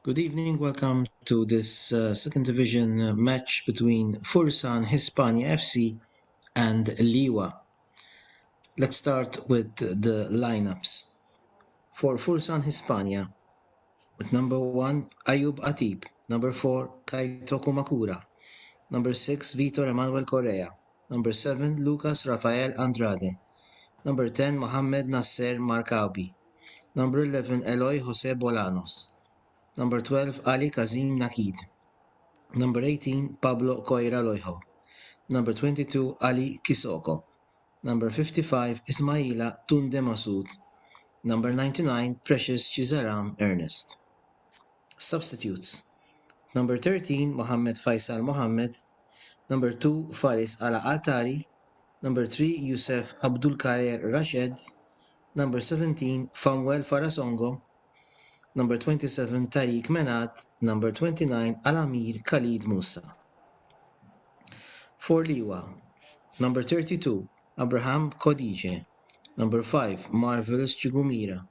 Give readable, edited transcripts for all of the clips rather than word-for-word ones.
Good evening, welcome to this second division match between Fursan Hispania FC and Liwa. Let's start with the lineups. For Fursan Hispania, with number 1, Ayub Atib, number 4, Kaito Kumakura, number 6, Vitor Emanuel Correa, number 7, Lucas Rafael Andrade, number 10, Mohamed Nasser Markaubi, number 11, Eloy Jose Bolanos, number 12, Ali Kazim Nakid, number 18, Pablo Coira Loijo. Number 22, Ali Kisoko. Number 55, Ismaila Tunde Masood. Number 99, Precious Chizaram Ernest. Substitutes. Number 13, Mohammed Faisal Mohammed. Number 2, Faris Ala Atari. Number 3, Youssef Abdul Kader Rashid. Number 17, Famuel Farasongo. Number 27, Tariq Menat. Number 29, Alamir Khalid Musa. For Liwa, number 32, Abraham Khadije. Number 5, Marvelous Chugumira.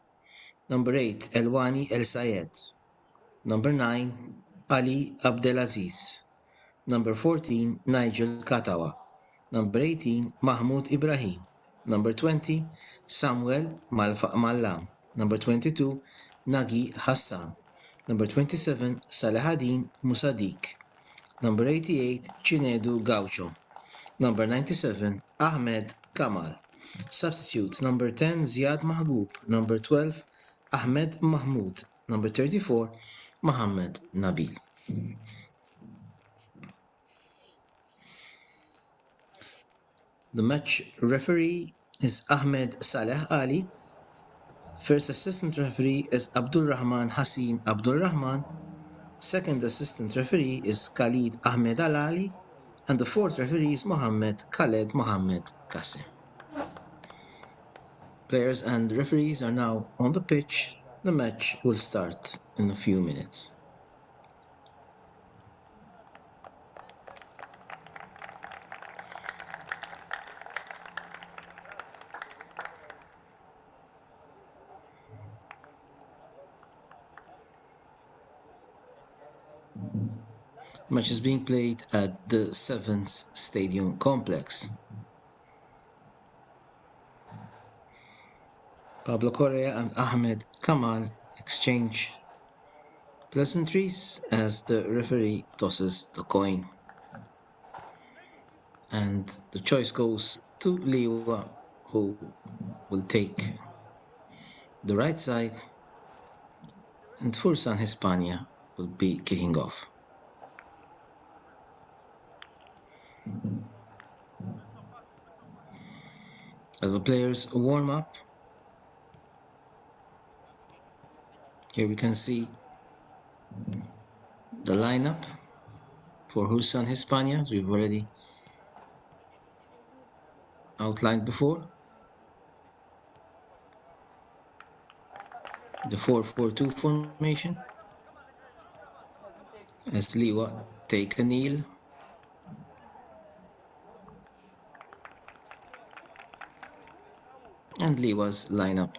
Number 8, Elwani El Sayed. Number 9, Ali Abdelaziz. Number 14, Nigel Katawa. Number 18, Mahmoud Ibrahim. Number 20, Samuel Mallam. Number 22, Nagi Hassan. Number 27, Salahadin Musadik. Number 88, Chinedu Gaucho. Number 97, Ahmed Kamal. Substitutes: number 10, Ziad Mahgoub. Number 12, Ahmed Mahmoud. Number 34, Mohammed Nabil. The match referee is Ahmed Saleh Ali. First assistant referee is Abdul Rahman Hassin Abdul Rahman. Second assistant referee is Khalid Ahmed Al Ali. And the fourth referee is Mohammed Khaled Mohammed Qasim. Players and referees are now on the pitch. The match will start in a few minutes. The match is being played at the Sevens Stadium complex. Pablo Correa and Ahmed Kamal exchange pleasantries as the referee tosses the coin. And the choice goes to Liwa, who will take the right side, and Fursan Hispania will be kicking off. As the players warm up, here we can see the lineup for Fursan Hispania, as we've already outlined before. The 4-4-2 formation, as Liwa take a kneel. And Liwa's lineup.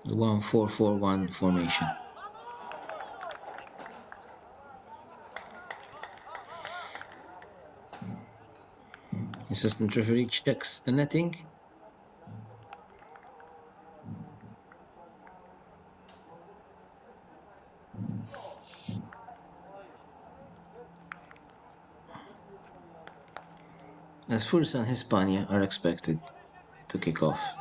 The 1-4-4-1 formation. Assistant referee checks the netting. As Fursan Hispania are expected to kick off.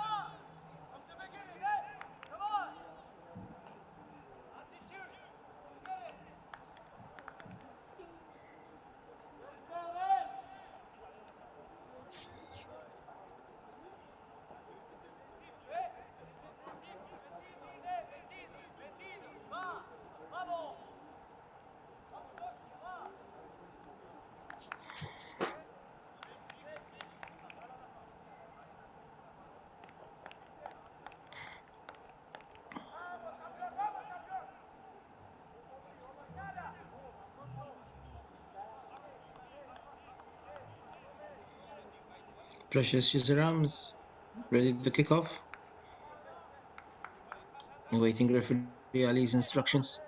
Precious Chizaram is ready to kick off. Awaiting referee Ali's instructions.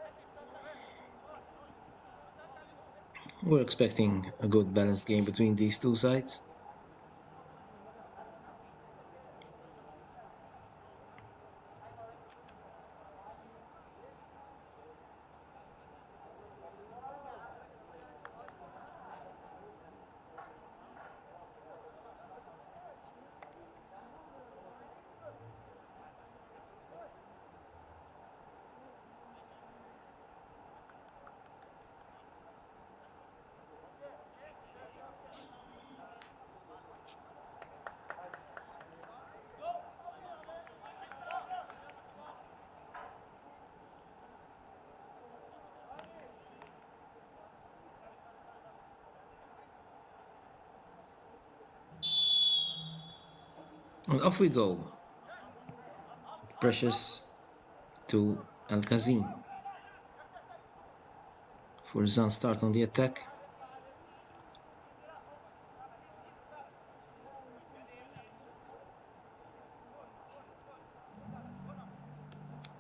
We're expecting a good balanced game between these two sides. And off we go. Precious to Al-Kazim. Fursan start on the attack.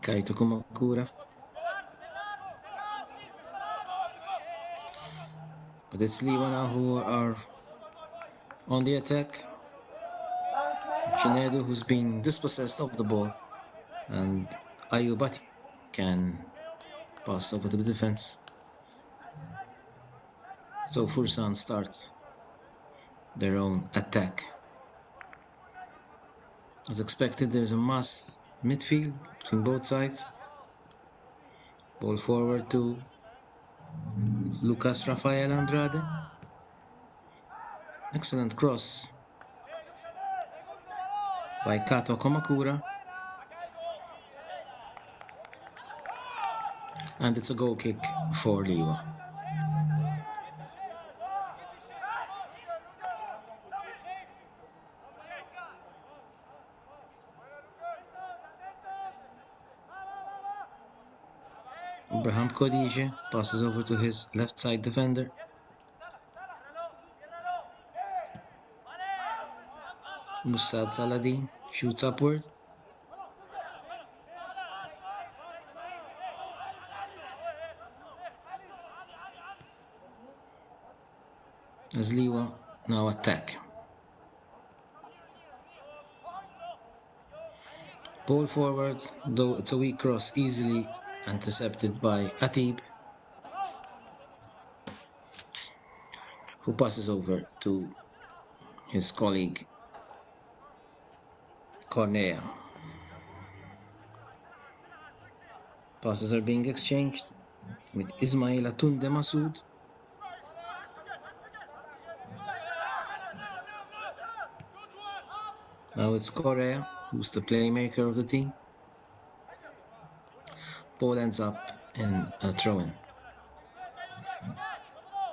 Kaito Kumakura. But it's Liwa now who are on the attack. Chinedu, who's been dispossessed of the ball, and Ayubati can pass over to the defense. So Fursan starts their own attack. As expected, there's a mass midfield between both sides. Ball forward to Lucas Rafael Andrade. Excellent cross by Kato Komakura. And it's a goal kick for Liwa. Ibrahim Kodije passes over to his left side defender. Musad Saladin shoots upward. As Liwa now attack. Ball forward, though it's a weak cross, easily intercepted by Atib, who passes over to his colleague Cornea. Passes are being exchanged with Ismail Atunde Masood. Now it's Correa, who's the playmaker of the team. Ball ends up in a throw-in.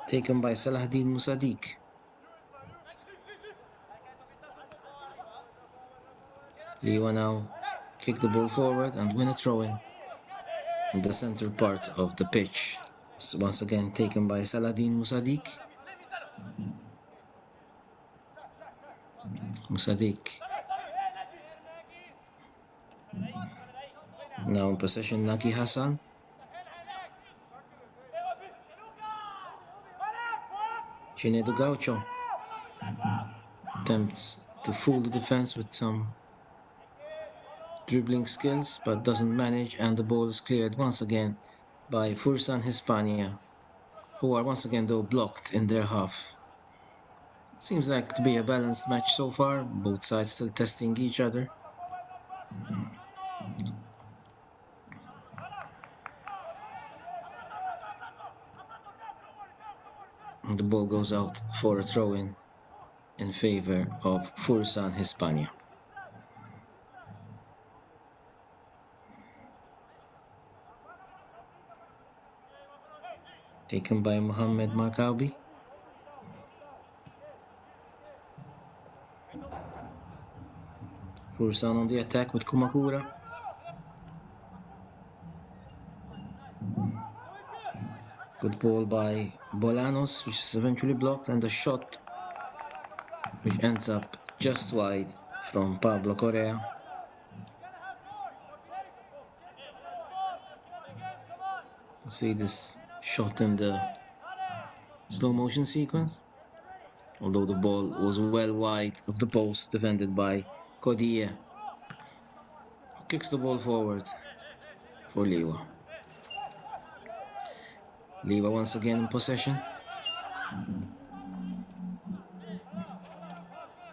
Taken by Salahdin Musadik. Liwa now kick the ball forward and win a throw-in in the center part of the pitch. So once again taken by Salahdin Musadik. Musadik. Now in possession, Naki Hassan. Chinedu Gaucho attempts to fool the defense with some dribbling skills, but doesn't manage, and the ball is cleared once again by Fursan Hispania, who are once again though blocked in their half. It seems like to be a balanced match so far, both sides still testing each other. And the ball goes out for a throw-in in favor of Fursan Hispania. Taken by Mohamed Markaubi. Fursan on the attack with Kumakura. Good ball by Bolanos, which is eventually blocked, and a shot which ends up just wide from Pablo Correa. See this shot in the slow motion sequence. Although the ball was well wide of the post, defended by Kodie. Kicks the ball forward for Liwa. Liwa once again in possession.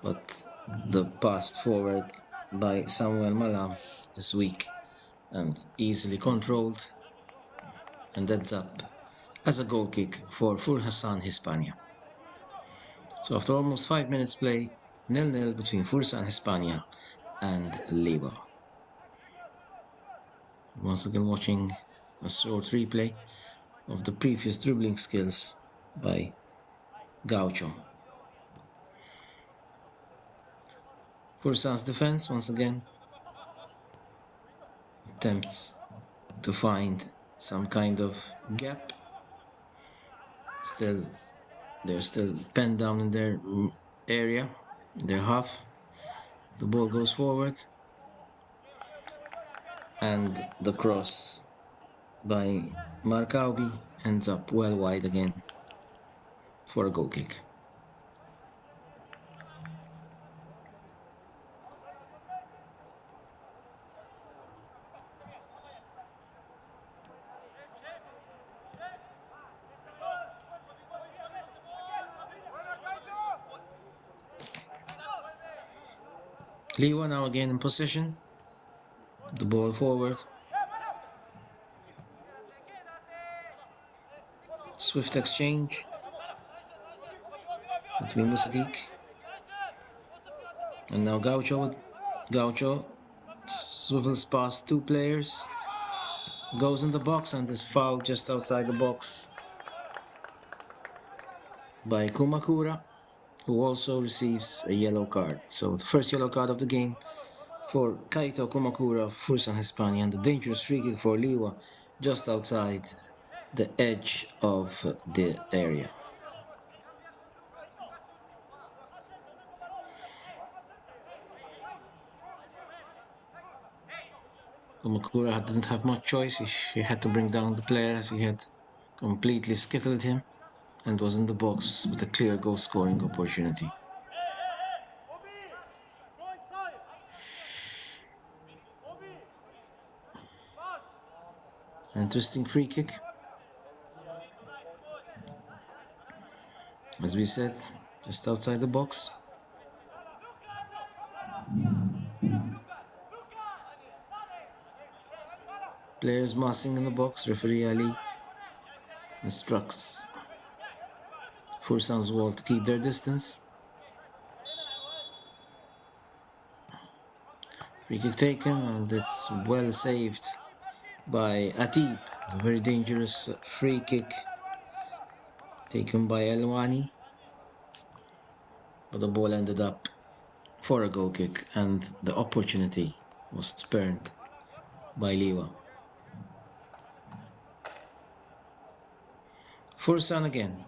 But the pass forward by Samuel Malam is weak and easily controlled and ends up as a goal kick for Fursan Hispania. So after almost 5 minutes play, 0-0 between Fursan Hispania and Liwa. Once again watching a short replay of the previous dribbling skills by Gaucho. Fursan's defense once again attempts to find some kind of gap. They're still penned down in their area, their half. The ball goes forward, and the cross by Marcaubi ends up well wide again for a goal kick. Liwa now again in possession. The ball forward. Swift exchange between Musadik and now Gaucho. Gaucho swivels past two players, goes in the box and is fouled just outside the box by Kumakura, who also receives a yellow card. So the first yellow card of the game for Kaito Kumakura of Fursan Hispania, and the dangerous free kick for Liwa just outside the edge of the area. Kumakura didn't have much choice. He had to bring down the player as he had completely skittled him and was in the box with a clear goal scoring opportunity. Interesting free kick. As we said, just outside the box. Players massing in the box. Referee Ali instructs Fursan's wall to keep their distance. Free kick taken, and it's well saved by Atib. It's a very dangerous free kick taken by Elwani, but the ball ended up for a goal kick, and the opportunity was spurned by Liwa. Fursan again.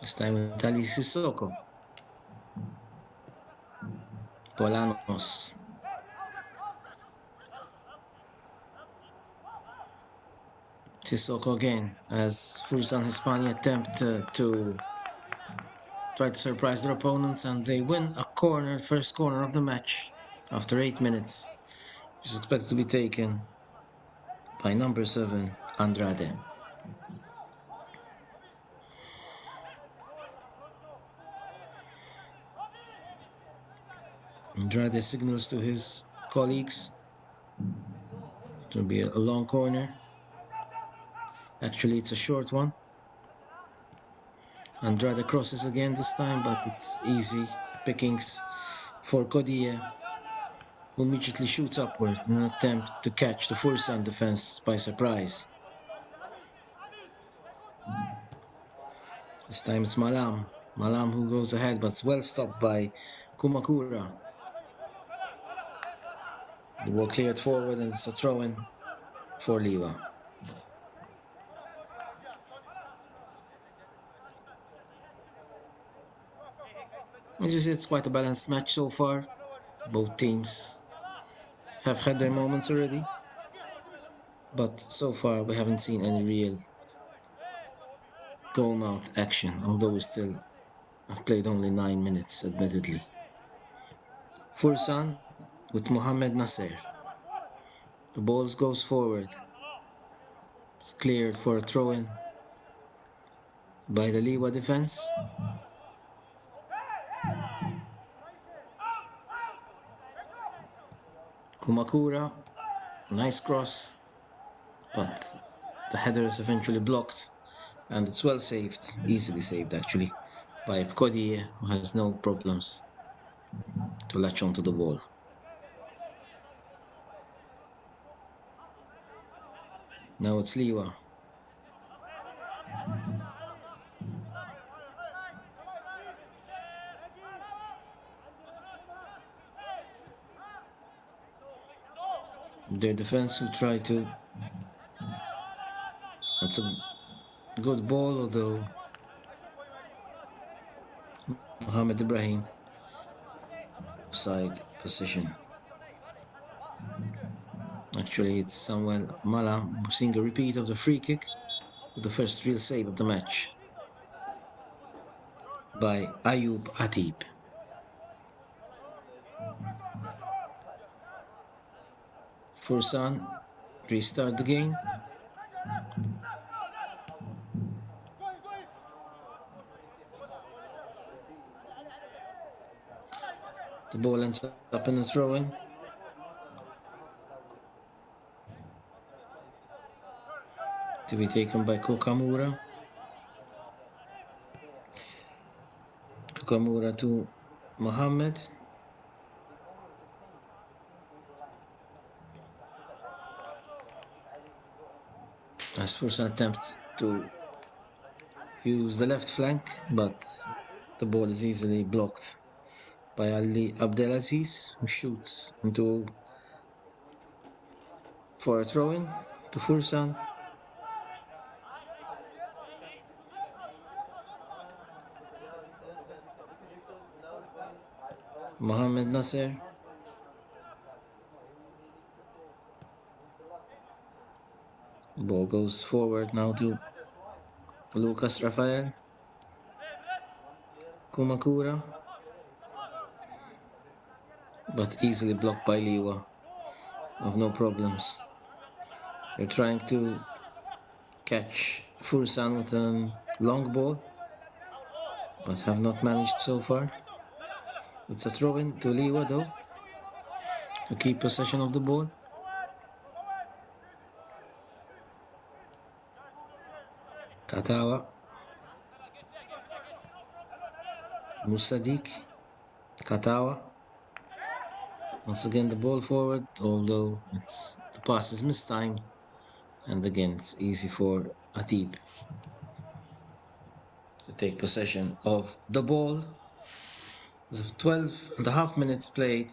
This time with Ali Sissoko. Polanos. Sissoko again as Fursan Hispania attempt to try to surprise their opponents, and they win a corner, first corner of the match after 8 minutes, which is expected to be taken by number 7 Andrade. Andrade signals to his colleagues. It will be a long corner. Actually, it's a short one. Andrade crosses again this time, but it's easy pickings for Kodie, who immediately shoots upward in an attempt to catch the Fursan defense by surprise. This time it's Malam. Malam who goes ahead, but it's well stopped by Kumakura. The ball cleared forward, and it's a throw-in for Liwa. As you see, it's quite a balanced match so far. Both teams have had their moments already. but so far we haven't seen any real goal mouth action, although we still have played only 9 minutes, admittedly. Fursan with Mohamed Nasser. The ball goes forward. It's cleared for a throw-in by the Liwa defense. Kumakura, nice cross, but the header is eventually blocked, and it's well saved, easily saved actually, by Kodie, who has no problems to latch onto the ball. Now it's Liwa. Their defense will try to. That's a good ball, although Mohamed Ibrahim side position. Actually, it's Samuel Mala. We're seeing a repeat of the free kick with the first real save of the match by Ayub Atib. Fursan restart the game. The ball ends up in a throw-in. To be taken by Kokamura. Kokamura to Mohammed. As Fursan attempts to use the left flank, but the ball is easily blocked by Ali Abdelaziz, who shoots into for a throw-in to Fursan. Mohamed Nasser. Ball goes forward now to Lucas Rafael. Kumakura. But easily blocked by Liwa. Of no problems. They're trying to catch Fursan with a long ball, but have not managed so far. It's a throw-in to Liwa though, to keep possession of the ball. Katawa. Musadik. Katawa. Once again the ball forward, although the pass is mistimed, and again it's easy for Atib to take possession of the ball. 12.5 minutes played.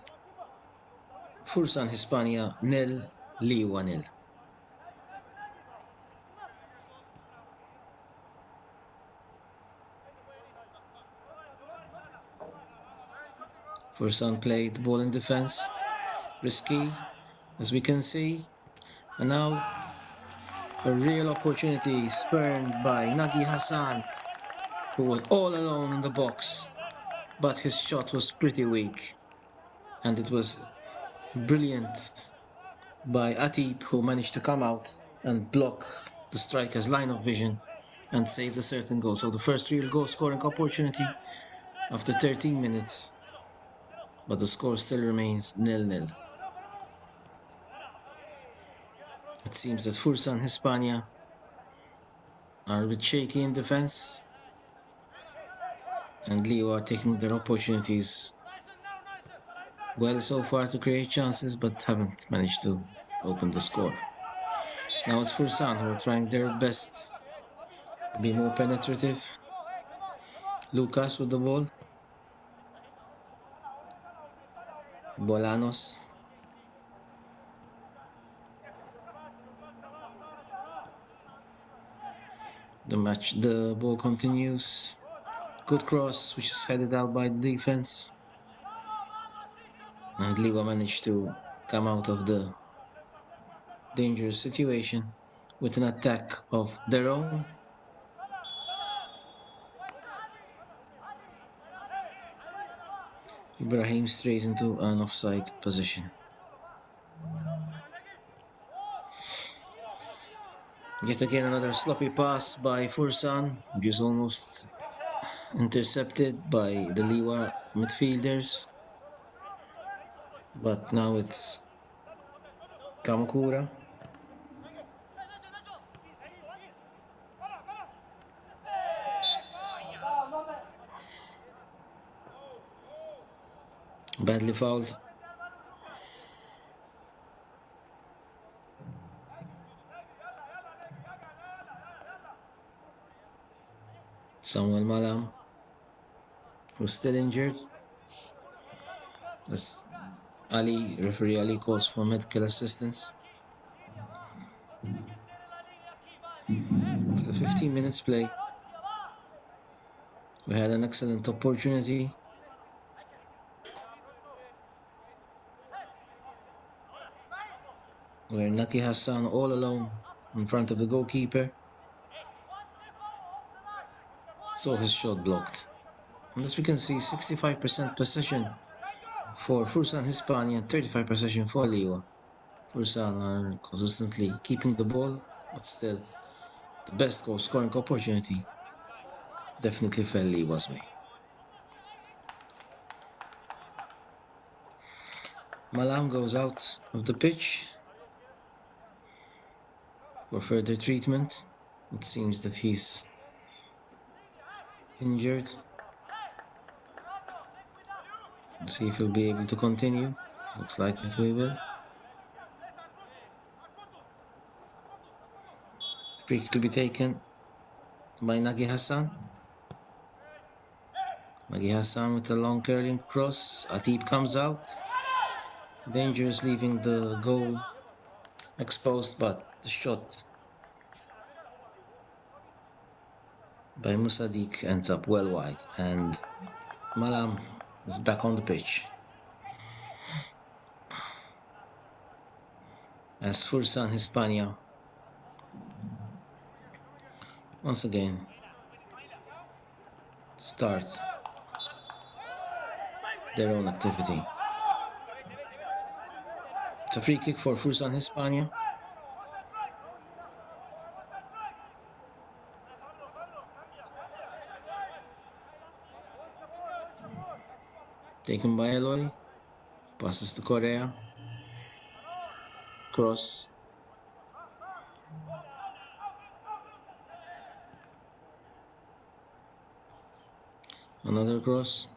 Fursan Hispania 0, Liwa 0. Fursan played the ball in defense, risky as we can see, and now a real opportunity spurned by Nagi Hassan, who was all alone in the box, but his shot was pretty weak, and it was brilliant by Atib, who managed to come out and block the striker's line of vision and saved a certain goal. So the first real goal scoring opportunity after 13 minutes, but the score still remains 0-0. It seems that Fursan Hispania are a bit shaky in defense, and Liwa are taking their opportunities well so far to create chances, but haven't managed to open the score. Now it's Fursan who are trying their best to be more penetrative. Lucas with the ball. Bolanos. The ball continues. Good cross, which is headed out by the defense. And Liwa managed to come out of the dangerous situation with an attack of their own. Ibrahim strays into an offside position. Yet again another sloppy pass by Fursan, which is almost intercepted by the Liwa midfielders. But now it's Kamakura. Badly fouled. Samuel Malam, who's still injured. As referee Ali calls for medical assistance. After 15 minutes play, we had an excellent opportunity. Where Naki Hassan all alone in front of the goalkeeper. So his shot blocked. And as we can see, 65% possession for Fursan Hispania and 35% possession for Liwa. Fursan are consistently keeping the ball, but still the best goal scoring opportunity definitely fell Liwa's way. Malam goes out of the pitch for further treatment. It seems that he's injured. Let's see if he'll be able to continue. Looks like it will. Free kick to be taken by Nagi Hassan. Nagi Hassan with a long curling cross. Atib comes out. Dangerous, leaving the goal exposed, but the shot by Musadik ends up well wide, and Malam is back on the pitch. As Fursan Hispania once again start their own activity. It's a free kick for Fursan Hispania. Taken by Eloy. Passes to Correa. Cross. Another cross.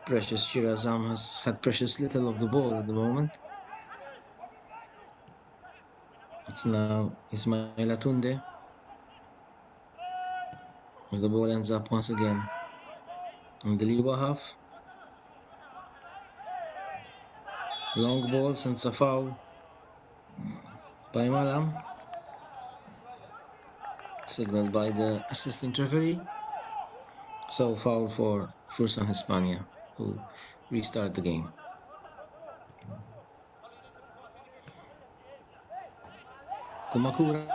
Precious Chirazam has had precious little of the ball at the moment. It's now Ismail Atunde. As the ball ends up once again in the Liwa half. Long ball, sends a foul by Malam. Signaled by the assistant referee. So foul for Fursan Hispania, who restart the game. Kumakura.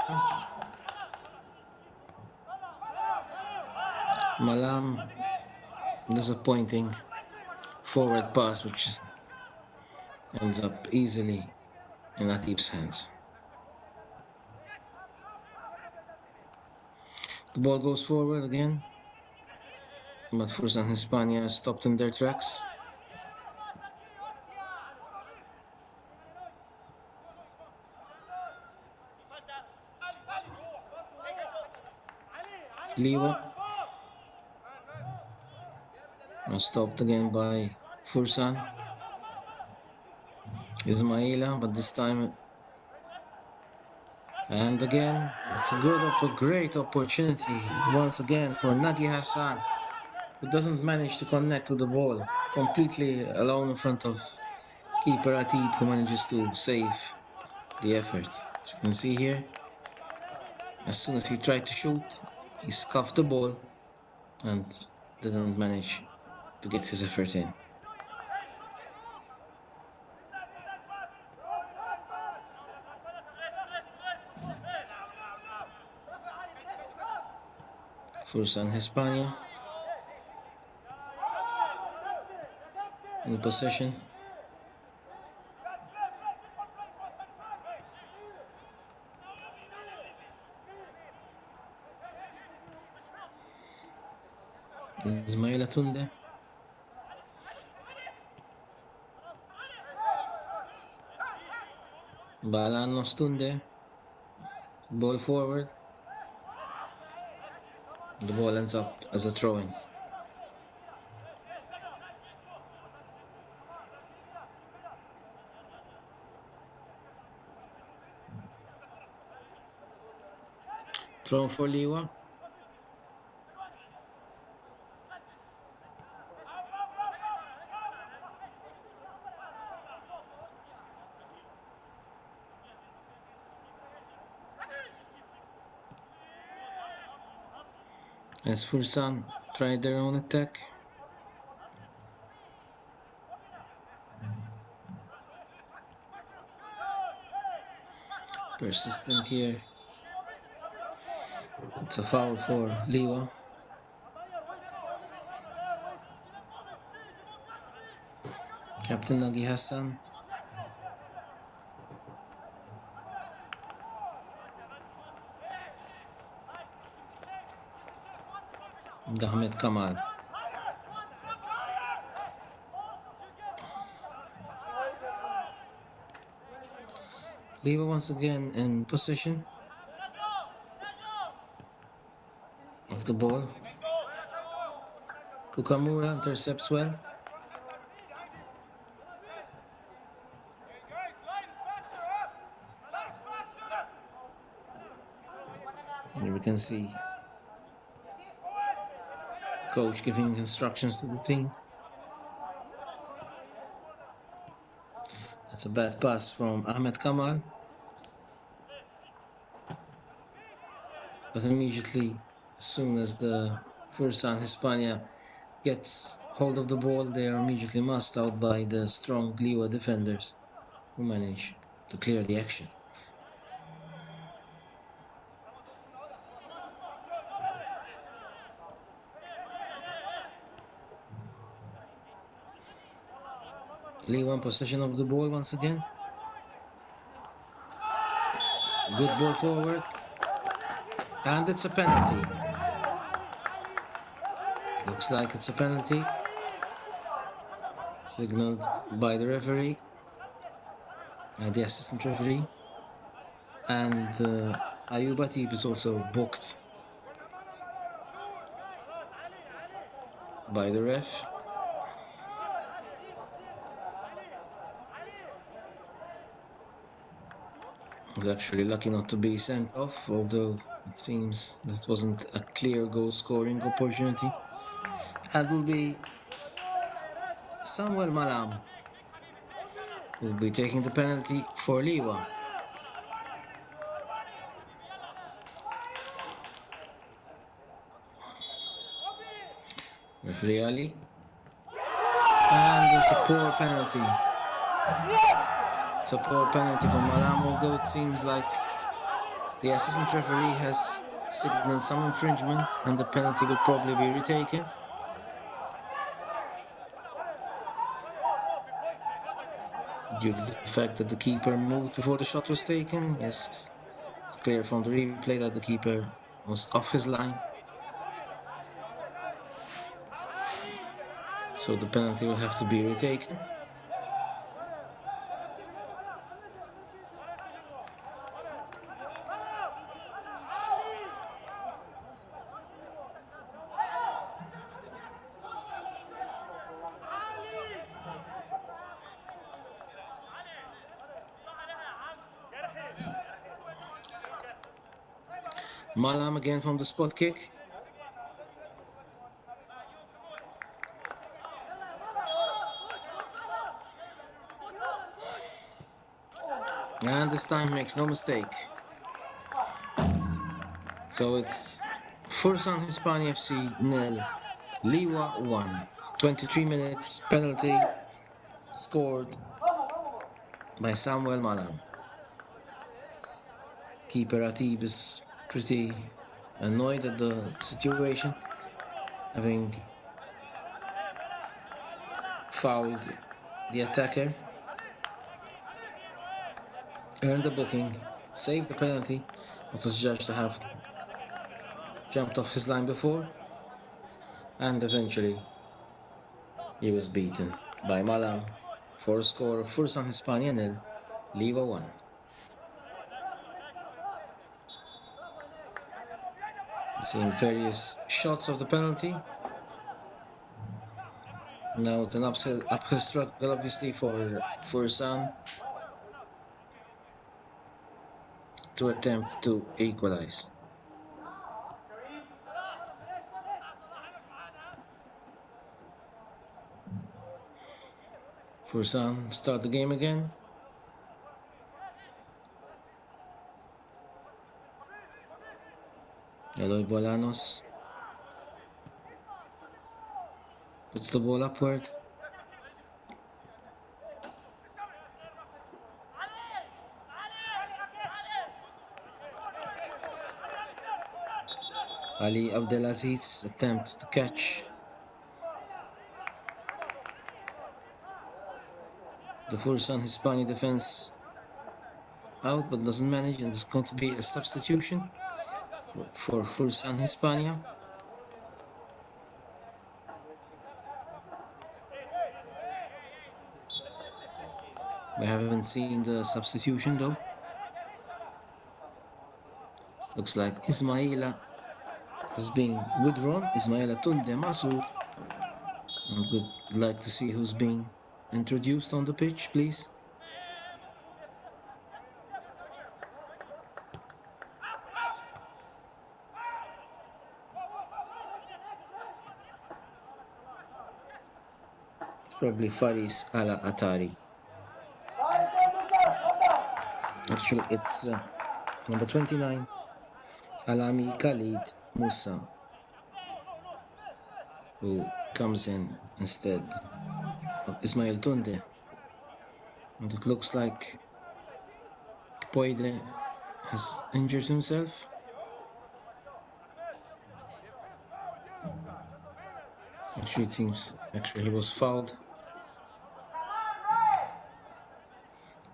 Malam, disappointing forward pass, which ends up easily in Atib's hands. The ball goes forward again, but Fursan Hispania stopped in their tracks. Liwa was stopped again by Fursan. Ismaila, but this time, and again, it's a great opportunity once again for Nagi Hassan, who doesn't manage to connect with the ball, completely alone in front of keeper Atib, who manages to save the effort. As you can see here, as soon as he tried to shoot, he scuffed the ball and didn't manage to get his effort in. Fursan Hispania in possession. Ismaila Tunde. Balanos Tunde. Ball forward. The ball ends up as a throw-in. Throw for Liwa. As Fursan tried their own attack. Persistent here. It's a foul for Liwa. Captain Nagi Hassan. Ahmed Kamal. Liwa once again in possession of the ball. Kukamura intercepts well. Here we can see the coach giving instructions to the team. That's a bad pass from Ahmed Kamal. But immediately, as soon as the Fursan Hispania gets hold of the ball, they are immediately masked out by the strong Liwa defenders, who manage to clear the action. Liwa in possession of the ball once again. Good ball forward. And it's a penalty. Looks like it's a penalty. Signaled by the referee, the assistant referee. And Ayub Atib is also booked by the ref. He's actually lucky not to be sent off, although it seems that wasn't a clear goal-scoring opportunity. And will be Samuel Malam who will be taking the penalty for Liwa. Referee Ali. And it's a poor penalty. It's a poor penalty for Malam, although it seems like the assistant referee has signaled some infringement and the penalty will probably be retaken. Due to the fact that the keeper moved before the shot was taken. Yes, it's clear from the replay that the keeper was off his line. So the penalty will have to be retaken. Malam again from the spot kick. And this time makes no mistake. So it's Fursan Hispania FC 0, Liwa 1. 23 minutes, penalty scored by Samuel Malam. Keeper Atib is pretty annoyed at the situation, having fouled the attacker, earned the booking, saved the penalty, but was judged to have jumped off his line before, and eventually he was beaten by Malam for a score of Fursan Hispania 0, Liwa 1. Seeing various shots of the penalty. Now it's an uphill struggle, obviously, for Fursan to attempt to equalize. Fursan start the game again. Eloy Bolanos puts the ball upward. Ali Abdelaziz attempts to catch the Fursan Hispania defense out, but doesn't manage, and there's going to be a substitution for Fursan Hispania. We haven't seen the substitution though. Looks like Ismaila has been withdrawn. Ismaila Tunde Masood. I would like to see who's being introduced on the pitch, please. It's probably Faris Ala Atari. Actually, it's number 29, Alami Khalid Musa, who comes in instead of Ismail Tunde. And it looks like Poide has injured himself. Actually, it seems he was fouled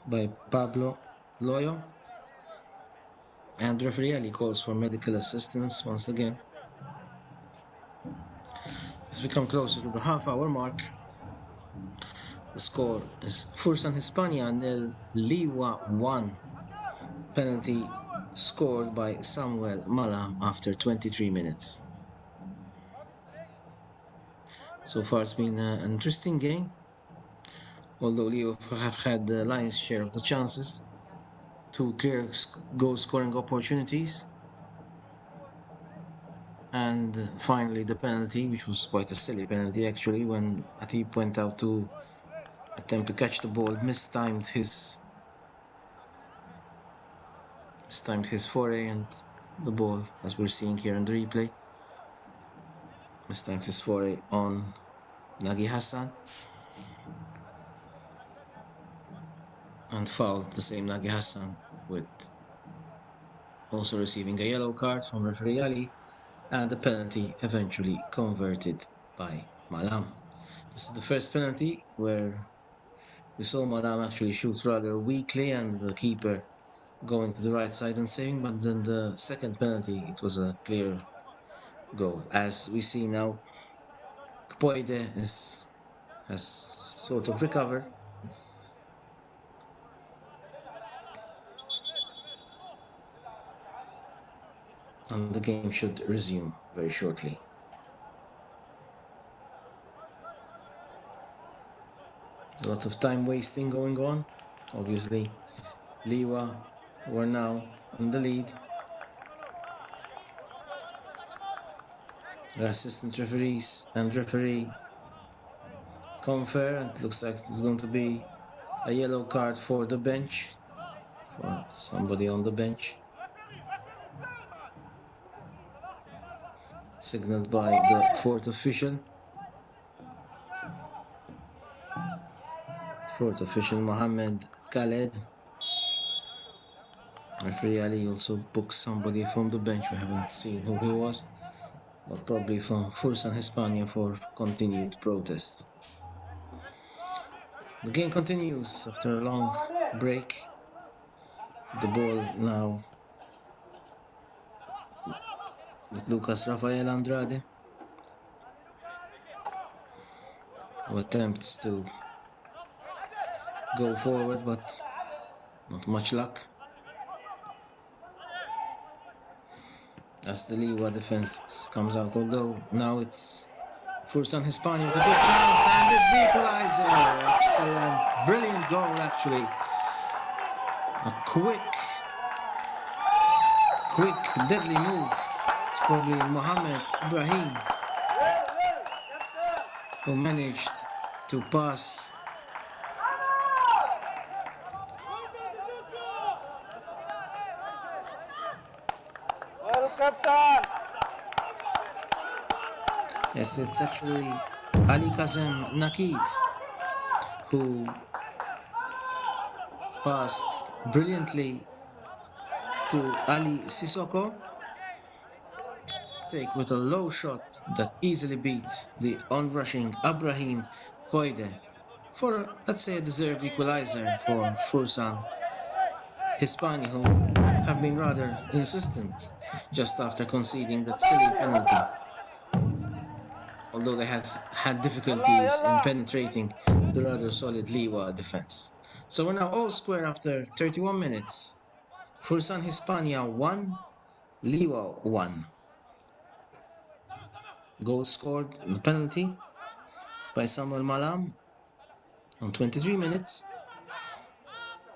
by Pablo Loyo. And referee Ali calls for medical assistance once again. As we come closer to the half-hour mark, the score is Fursan Hispania 0, Liwa 1. Penalty scored by Samuel Malam after 23 minutes. So far it's been an interesting game, although Liwa have had the lion's share of the chances, 2 clear goal-scoring opportunities, and finally the penalty, which was quite a silly penalty actually, when Atib went out to attempt to catch the ball, mistimed his foray, and the ball, as we're seeing here in the replay, mistimed his foray on Nagi Hassan and fouled the same Nagi Hassan, with also receiving a yellow card from referee Ali, and the penalty eventually converted by Malam. This is the first penalty where we saw Malam actually shoot rather weakly and the keeper going to the right side and saving, but then the second penalty, it was a clear goal. As we see now, Poide has sort of recovered. And the game should resume very shortly. A lot of time wasting going on. Obviously, Liwa were now in the lead. The assistant referees and referee confer, and it looks like there's going to be a yellow card for the bench, for somebody on the bench, signaled by the fourth official. Fourth official Mohammed Khaled. Referee Ali also booked somebody from the bench. We haven't seen who he was, but probably from Fursan Hispania for continued protest. The game continues after a long break. The ball now with Lucas Rafael Andrade, who attempts to go forward, but not much luck. As the Liwa defense comes out, although now it's Fursan Hispania with a good chance, and it's the equalizer. Excellent, brilliant goal actually. A quick, deadly move. It's probably Mohamed Ibrahim who managed to pass Yes, it's actually Ali Kazem Nakid who passed brilliantly to Ali Sissoko. Take with a low shot that easily beat the onrushing Ibrahim Koide for, let's say, a deserved equalizer for Fursan Hispania, who have been rather insistent just after conceding that silly penalty. Although they had difficulties in penetrating the rather solid Liwa defense. So we're now all square after 31 minutes. Fursan Hispania 1, Liwa 1. Goal scored in the penalty by Samuel Malam on 23 minutes,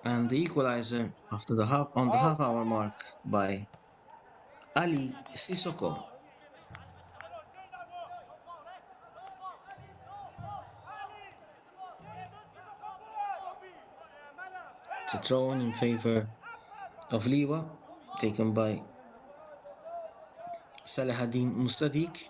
and the equalizer after the half-hour mark by Ali Sissoko. It's a throw in favor of Liwa, taken by Salahuddin Mustadiq.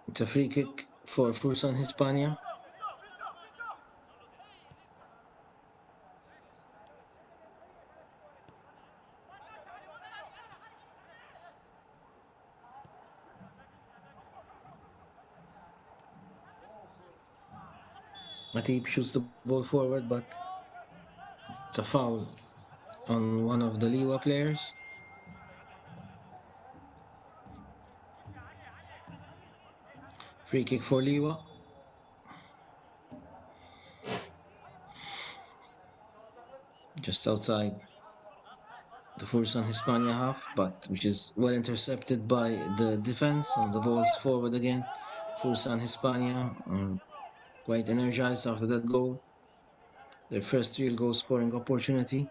It's a free kick for Fursan Hispania. Matip shoots the ball forward, but it's a foul on one of the Liwa players. Free kick for Liwa. Just outside the Fursan Hispania half, but which is well intercepted by the defense, and the ball's forward again. Fursan Hispania quite energized after that goal. Their first real goal scoring opportunity.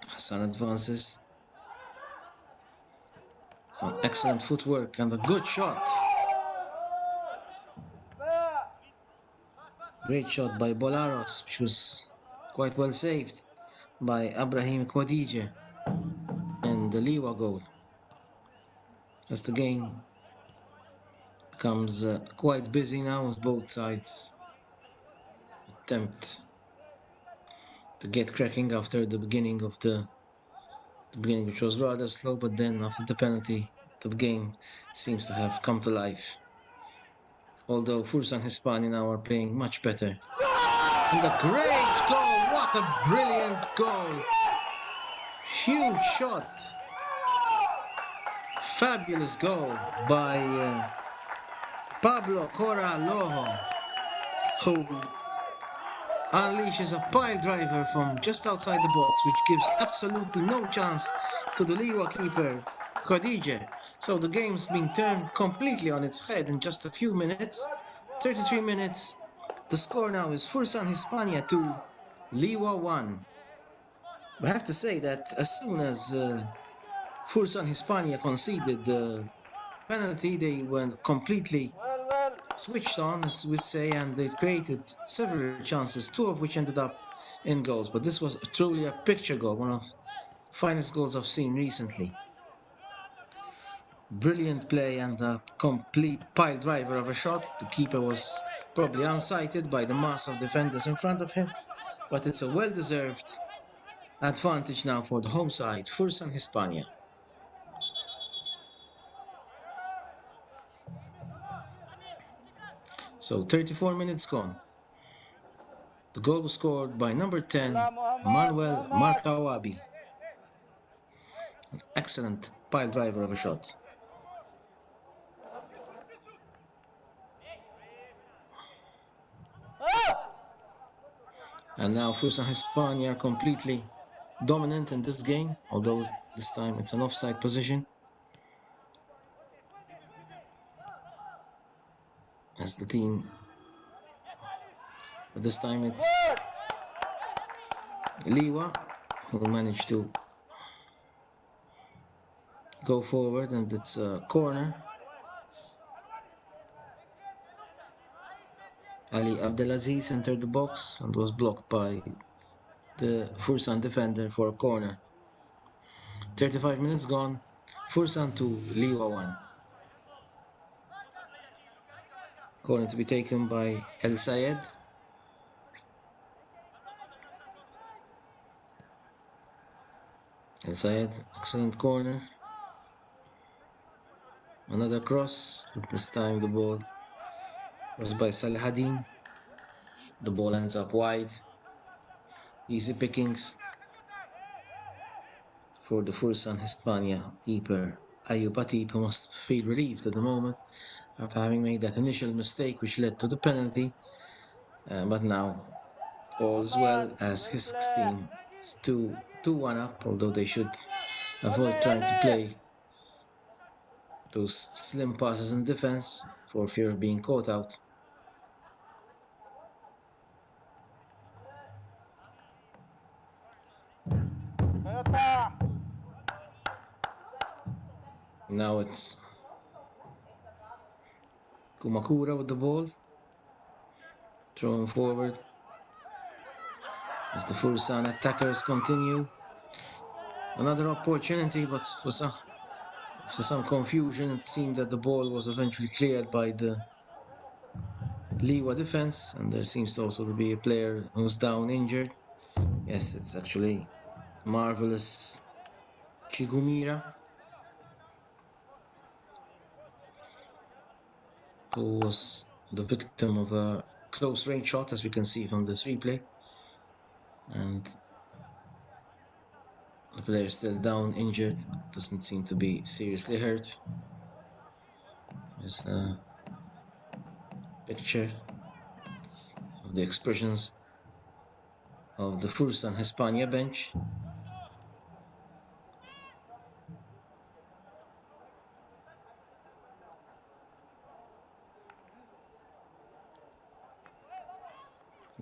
Hassan advances. Some excellent footwork and a good shot. Great shot by Bolaros, which was quite well saved by Ibrahim Kodije, and the Liwa goal. As the game becomes quite busy now, as both sides attempt to get cracking after the beginning, which was rather slow, but then after the penalty, the game seems to have come to life. Although Fursan Hispania now are playing much better. And a great goal! What a brilliant goal! Huge shot! Fabulous goal by Pablo Cora Lojo, who unleashes a pile driver from just outside the box, which gives absolutely no chance to the Liwa keeper, Khadija. So the game's been turned completely on its head in just a few minutes. 33 minutes. The score now is Fursan Hispania 2, Liwa 1. I have to say that as soon as Fursan Hispania conceded the penalty, they went completely switched on, as we say, and they created several chances, two of which ended up in goals. But this was truly a picture goal, one of the finest goals I've seen recently. Brilliant play and a complete pile driver of a shot. The keeper was probably unsighted by the mass of defenders in front of him, but it's a well-deserved advantage now for the home side, Fursan Hispania. So 34 minutes gone. The goal was scored by number 10, Manuel Markawabi. An excellent pile driver of a shot. And now Fursan Hispania are completely dominant in this game, although this time it's an offside position. As the team, but this time it's Liwa who managed to go forward, and it's a corner. Ali Abdelaziz entered the box and was blocked by the Fursan defender for a corner. 35 minutes gone. Fursan 2, Liwa 1. Corner to be taken by El Sayed. El Sayed, excellent corner. Another cross, but this time the ball was by Salahadin. The ball ends up wide. Easy pickings for the Fursan Hispania keeper Ayub Atib, who must feel relieved at the moment after having made that initial mistake which led to the penalty. But now all's well, as his team is 2-1 up, although they should avoid trying to play those slim passes in defense for fear of being caught out. Now it's Kumakura with the ball, thrown forward as the Fursan attackers continue. Another opportunity, but after some confusion, it seemed that the ball was eventually cleared by the Liwa defense, and there seems also to be a player who's down injured. Yes, it's actually marvelous Chigumira, who was the victim of a close range shot, as we can see from this replay. And the player is still down injured, doesn't seem to be seriously hurt. There's a picture of the expressions of the Fursan Hispania bench.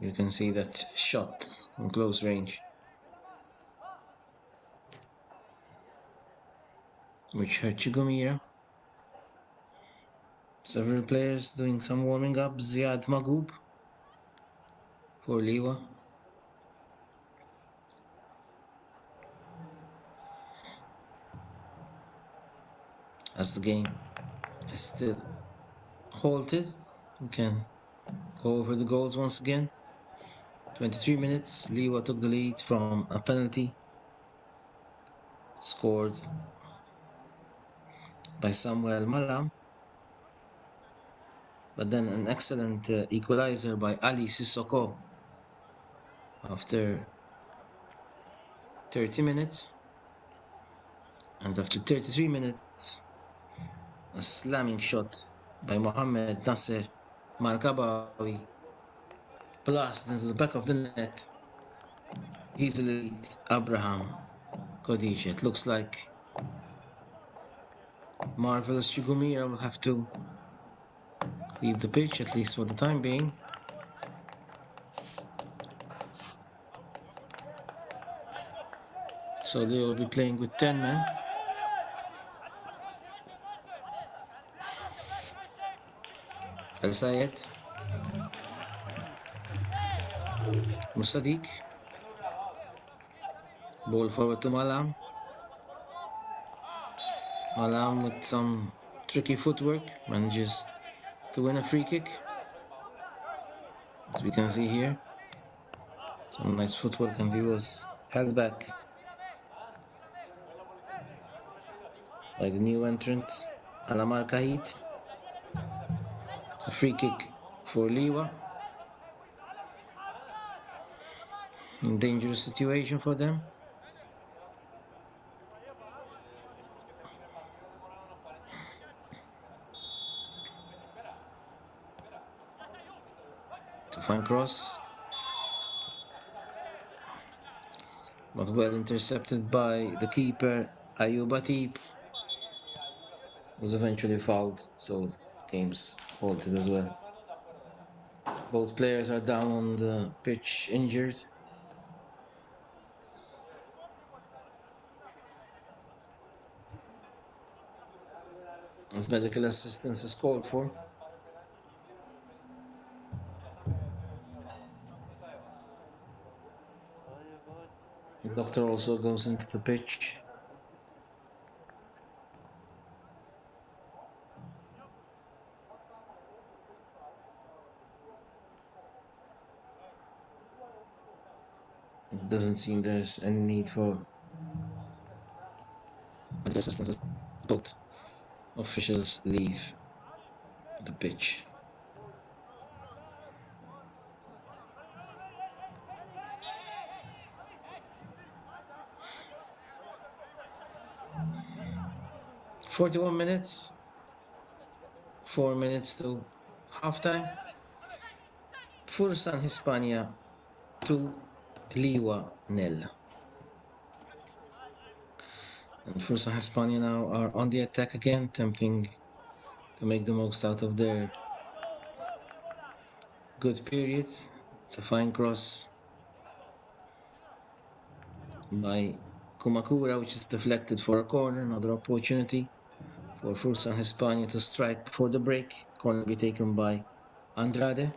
You can see that shot in close range, which hurt Chigumira. Several players doing some warming up. Ziad Magoob for Liwa. As the game is still halted, we can go over the goals once again. 23 minutes, Liwa took the lead from a penalty scored by Samuel Malam, but then an excellent equalizer by Ali Sissoko after 30 minutes, and after 33 minutes a slamming shot by Mohamed Nasser Markabawi blasted into the back of the net, easily beat Abraham Khadija. It looks like marvelous Chigumira will have to leave the pitch, at least for the time being. So they will be playing with 10 men. El Sayed, Musadik, ball forward to Malam. Malam with some tricky footwork manages to win a free kick, as we can see here. Some nice footwork, and he was held back by the new entrant, Alamar Kahid. It's a free kick for Liwa. Dangerous situation for them. To find cross, but well intercepted by the keeper, Ayub Atib. Was eventually fouled, so game's halted as well. Both players are down on the pitch injured. As medical assistance is called for. The doctor also goes into the pitch. It doesn't seem there's any need for medical assistance as both officials leave the pitch. "41 minutes, 4 minutes to halftime. Fursan Hispania 2, Liwa 0. And Fursan Hispania now are on the attack again, attempting to make the most out of their good period. It's a fine cross by Kumakura, which is deflected for a corner. Another opportunity for Fursan Hispania to strike before the break. Corner be taken by Andrade.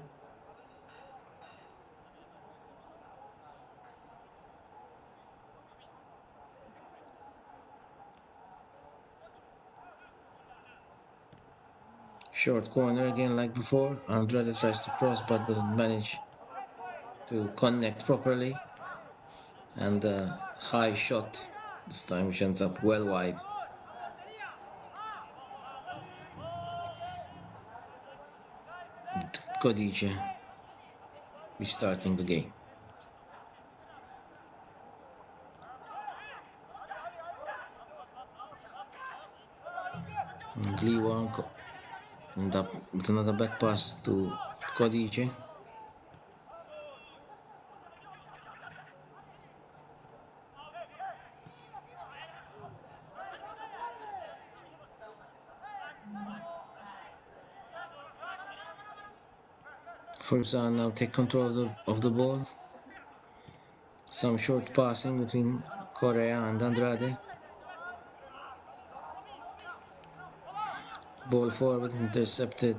Short corner again like before. Andrade tries to cross but doesn't manage to connect properly. And a high shot this time, which ends up well wide. Kodice restarting the game. And Liwa end up with another back pass to Kodice. Fursan now take control of the ball. Some short passing between Correa and Andrade. Ball forward, intercepted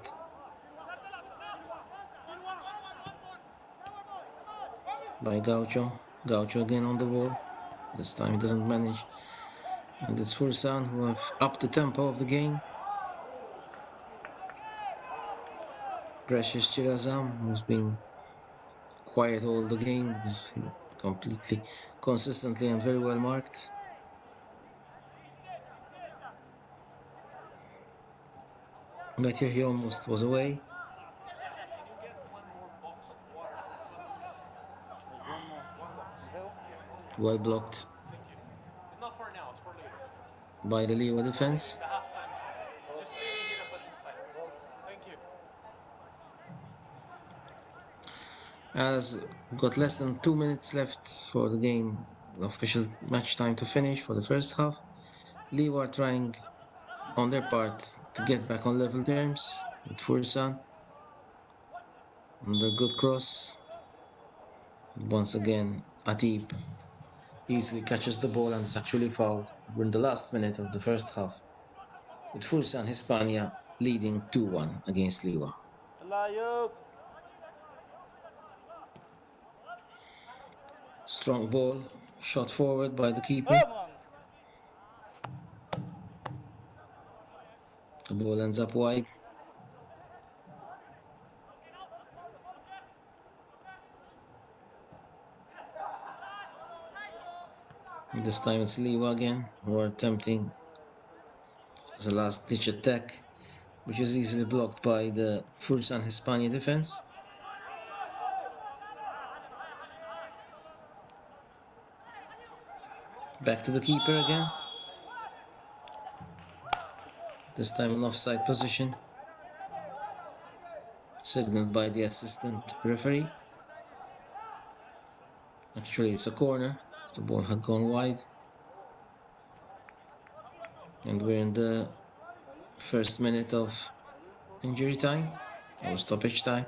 by Gaucho. Gaucho again on the ball. This time he doesn't manage. And it's Fursan who have upped the tempo of the game. Precious Chirazam, who's been quiet all the game, was completely consistently and very well marked. But here he almost was away. Well blocked by the Liwa defense. As we've got less than 2 minutes left for the game, the official match time to finish for the first half. Liwa are trying on their part to get back on level terms with Fursan. Under good cross. Once again, Atib easily catches the ball and is actually fouled. We're in the last minute of the first half, with Fursan Hispania leading 2-1 against Liwa. Strong ball, shot forward by the keeper. The ball ends up wide. This time it's Liwa again, who are attempting as a last-ditch attack, which is easily blocked by the Fursan Hispania defense. Back to the keeper again. This time an offside position, signaled by the assistant referee. Actually, it's a corner. The ball had gone wide. And we're in the first minute of injury time, or stoppage time.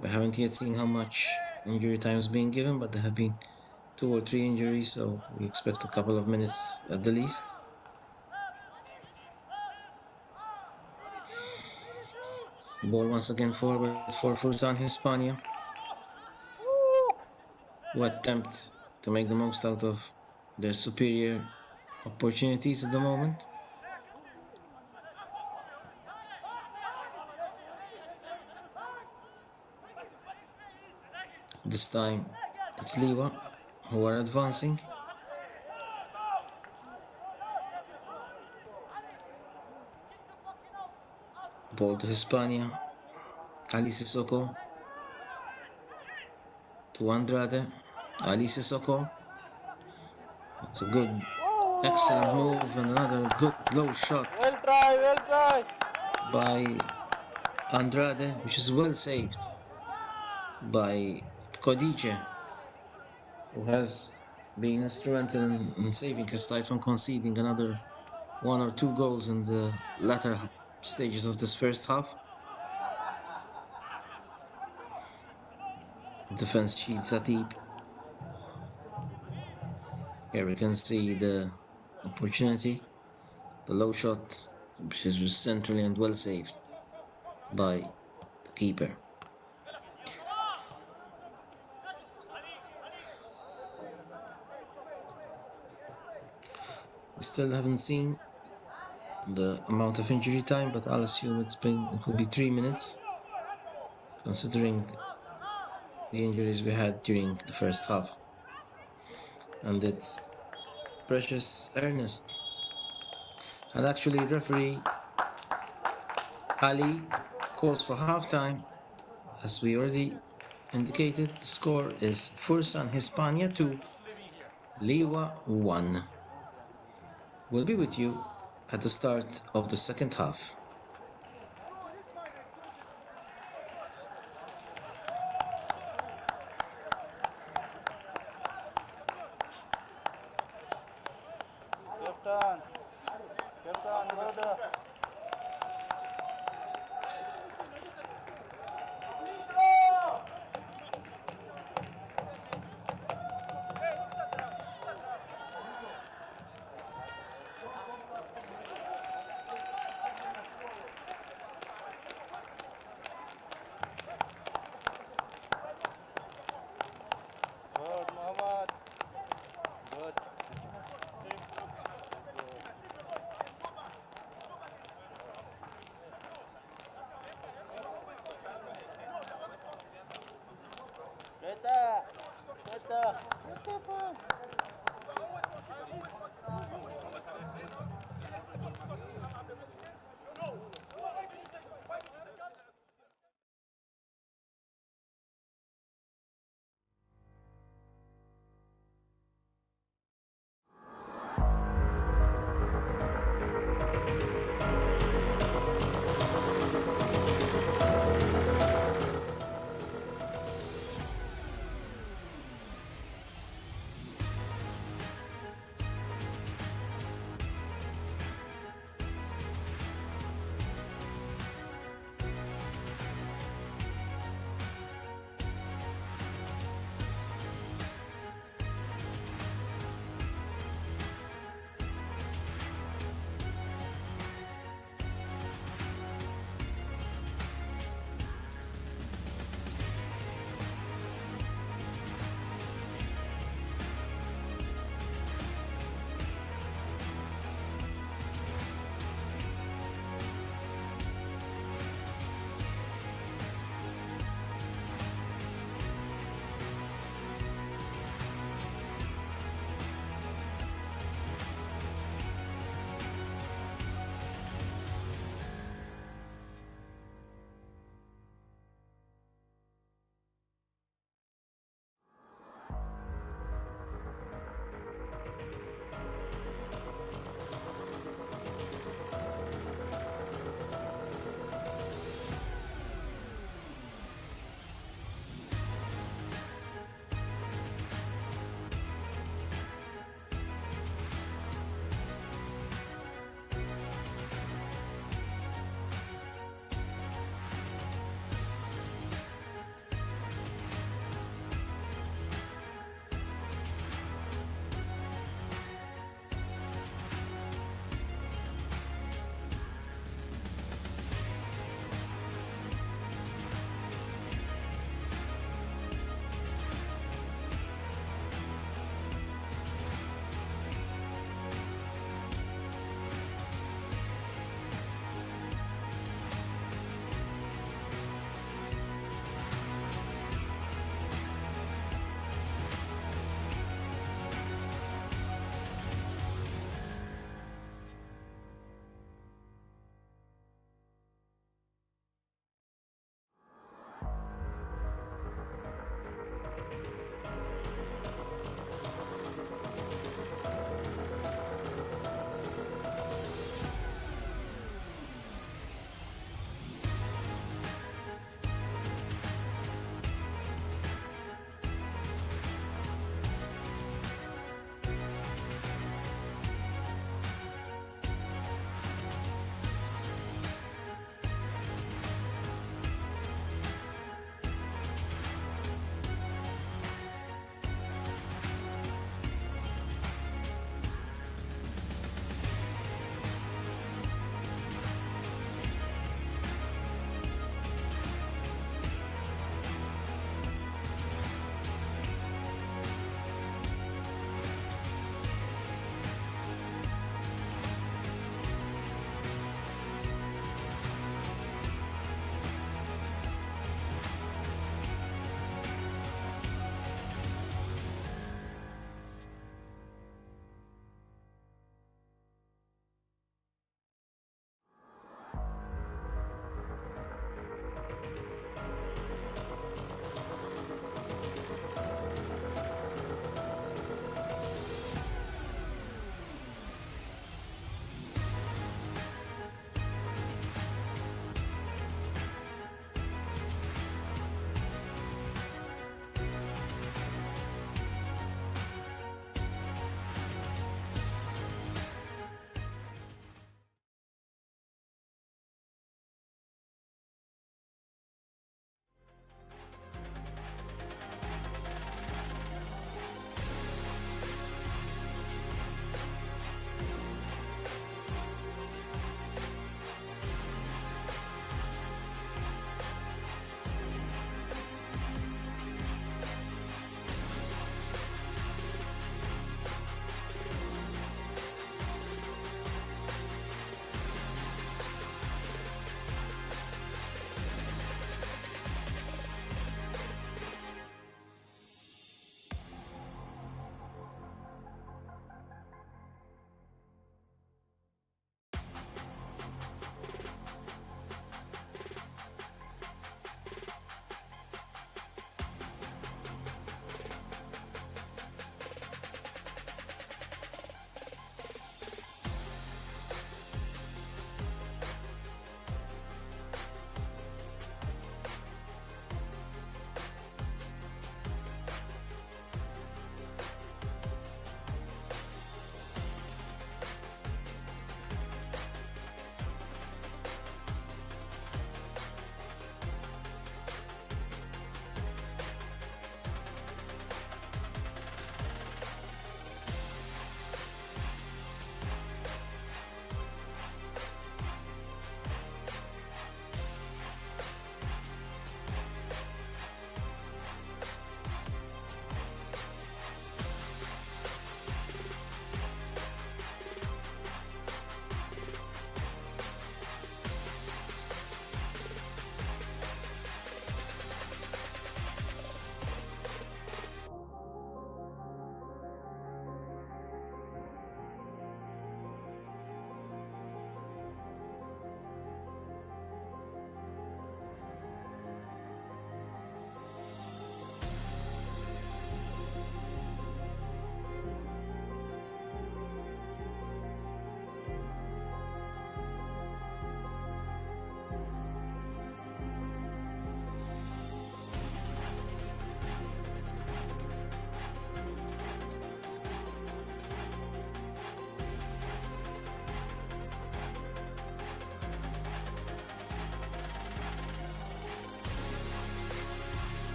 We haven't yet seen how much injury time is being given, but there have been 2 or 3 injuries, so we expect a couple of minutes at the least. Ball once again forward for Sun Hispania, who attempt to make the most out of their superior opportunities at the moment. This time it's Liwa who are advancing. Ball to Hispania. Ali Sissoko to Andrade. Ali Sissoko. That's a good, excellent move, and another good low shot. Well try. By Andrade, which is well saved by Codice, who has been instrumental in saving his side from conceding another 1 or 2 goals in the latter stages of this first half. Defense shields Atib. Here we can see the opportunity, the low shot, which is centrally and well saved by the keeper. We still haven't seen the amount of injury time, but I'll assume it will be 3 minutes, considering the injuries we had during the first half. And it's Precious Ernest. And actually, referee Ali calls for halftime. As we already indicated, the score is Fursan Hispania 2, Liwa 1. We'll be with you at the start of the second half. Captain, brother. Good, Muhammad. Good.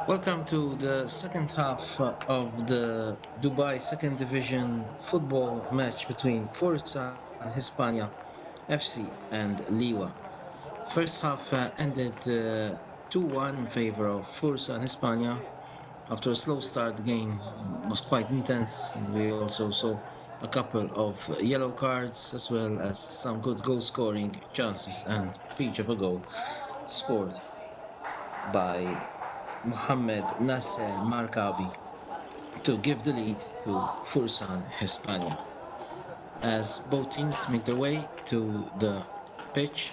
Welcome to the second half of the Dubai Second Division football match between Fursan Hispania FC and Liwa. First half ended 2-1 in favor of Fursan Hispania. After a slow start, the game was quite intense, and we also saw a couple of yellow cards as well as some good goal scoring chances and each of a goal scored by Mohamed Nasser Markabi to give the lead to Fursan Hispania. As both teams make their way to the pitch,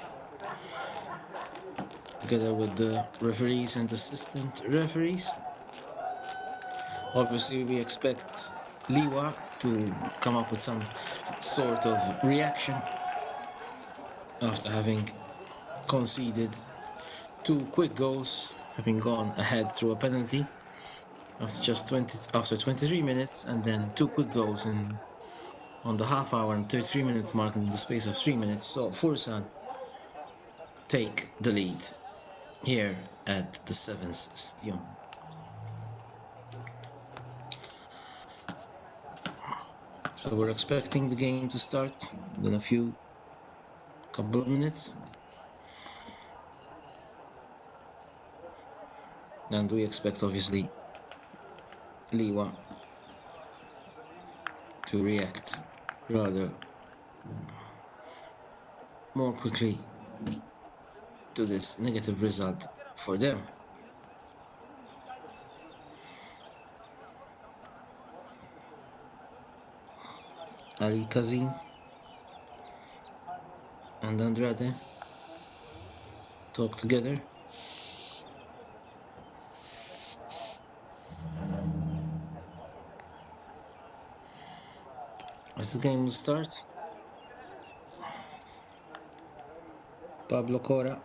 together with the referees and assistant referees, obviously we expect Liwa to come up with some sort of reaction after having conceded two quick goals, having gone ahead through a penalty after 23 minutes, and then two quick goals on the half hour and 33 minutes mark in the space of 3 minutes. So Fursan take the lead here at the Sevens Stadium. So we're expecting the game to start in a couple of minutes. And we expect obviously Liwa to react rather more quickly to this negative result for them. Ali Kazim and Andrade talk together. As the game will start, Pablo Cora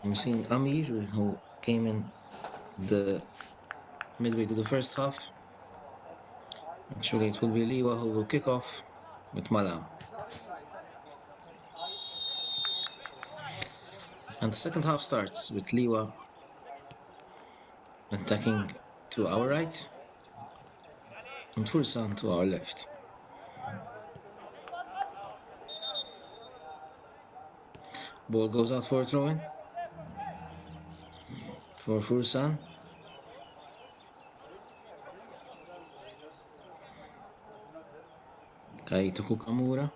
I'm seeing Amir, who came in the midway to the first half. Actually, it will be Liwa who will kick off with Malam. And the second half starts with Liwa attacking to our right and Fursan to our left. Ball goes out for a throw-in for Fursan. Kaito Kukamura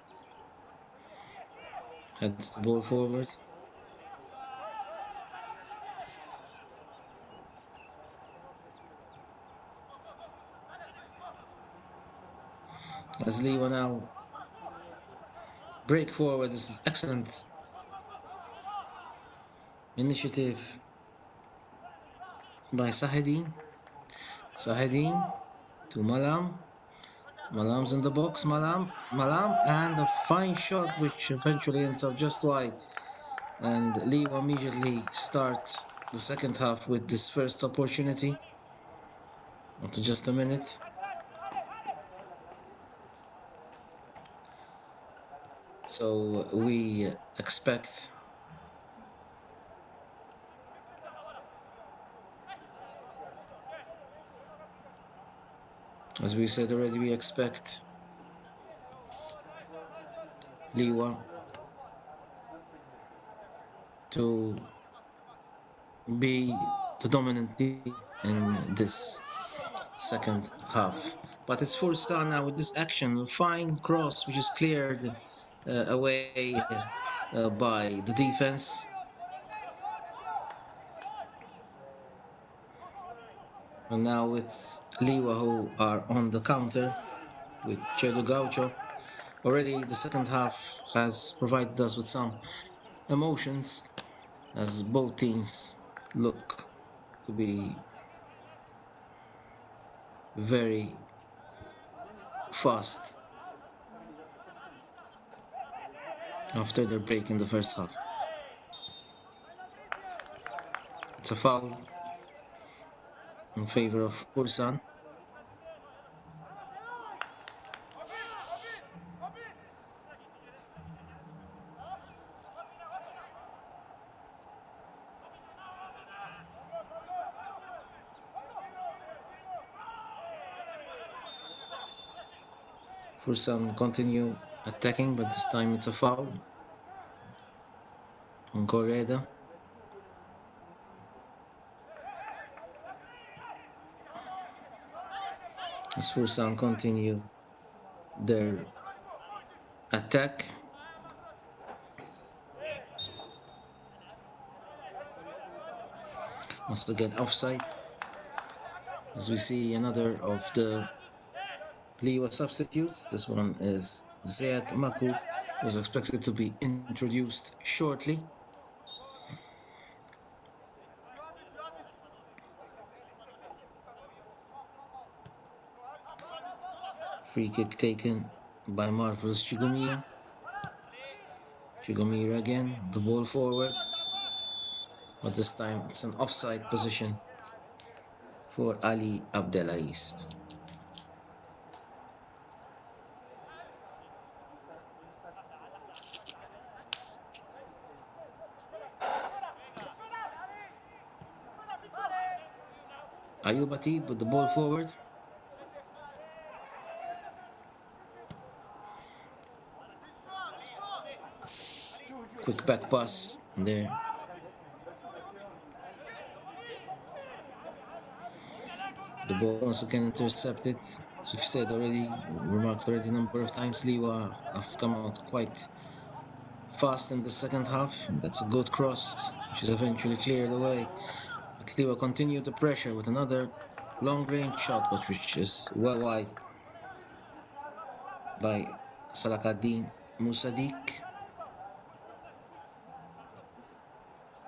heads the ball forward. As Liwa now break forward, this is excellent initiative by Sahedin. Sahedin to Malam. Malam's in the box. Malam, and a fine shot which eventually ends up just wide. And Liwa immediately starts the second half with this first opportunity. After just a minute. So we expect as we said already, we expect Liwa to be the dominant team in this second half. But it's Fursan now with this action, fine cross which is cleared away by the defense. And now it's Liwa who are on the counter with Chedo Gaucho. Already the second half has provided us with some emotions as both teams look to be very fast after their break in the first half. It's a foul in favor of Fursan. Fursan continue attacking, but this time it's a foul on Correda. As Fursan continue their attack. Once again offside. As we see another of the Liwa substitutes. This one is Zayed Makub, who's expected to be introduced shortly. Free kick taken by Marvelous Chigumira. Chigumira again, the ball forward. But this time it's an offside position for Ali Abdelais. Ayub Atib with the ball forward. Quick back pass there. The ball once again intercepted. As we've said already, remarked already a number of times, Liwa have come out quite fast in the second half. That's a good cross, which is eventually cleared away. But Liwa continued the pressure with another long-range shot, which is well wide by Salakaddin Musadik.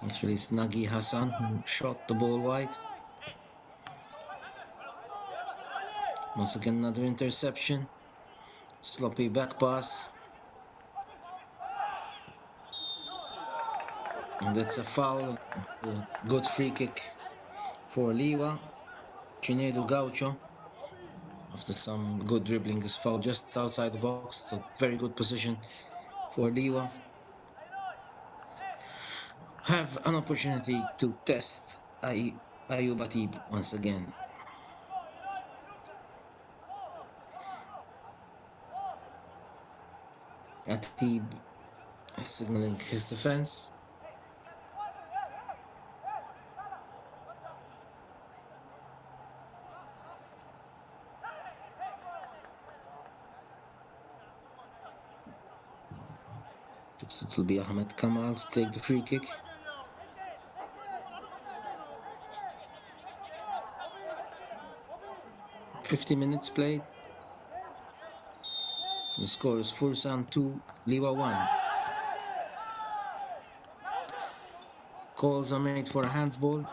Actually, it's Nagi Hassan who shot the ball wide. Once again, another interception. Sloppy back pass. And that's a foul. A good free kick for Liwa. Chinedu Gaucho, after some good dribbling, is fouled just outside the box. It's a very good position for Liwa. Have an opportunity to test Ayub Atib once again. Atib is signaling his defense. It will be Ahmed Kamal to take the free kick. .50 played. The score is Fursan 2, Liwa 1. Calls are made for a handsball,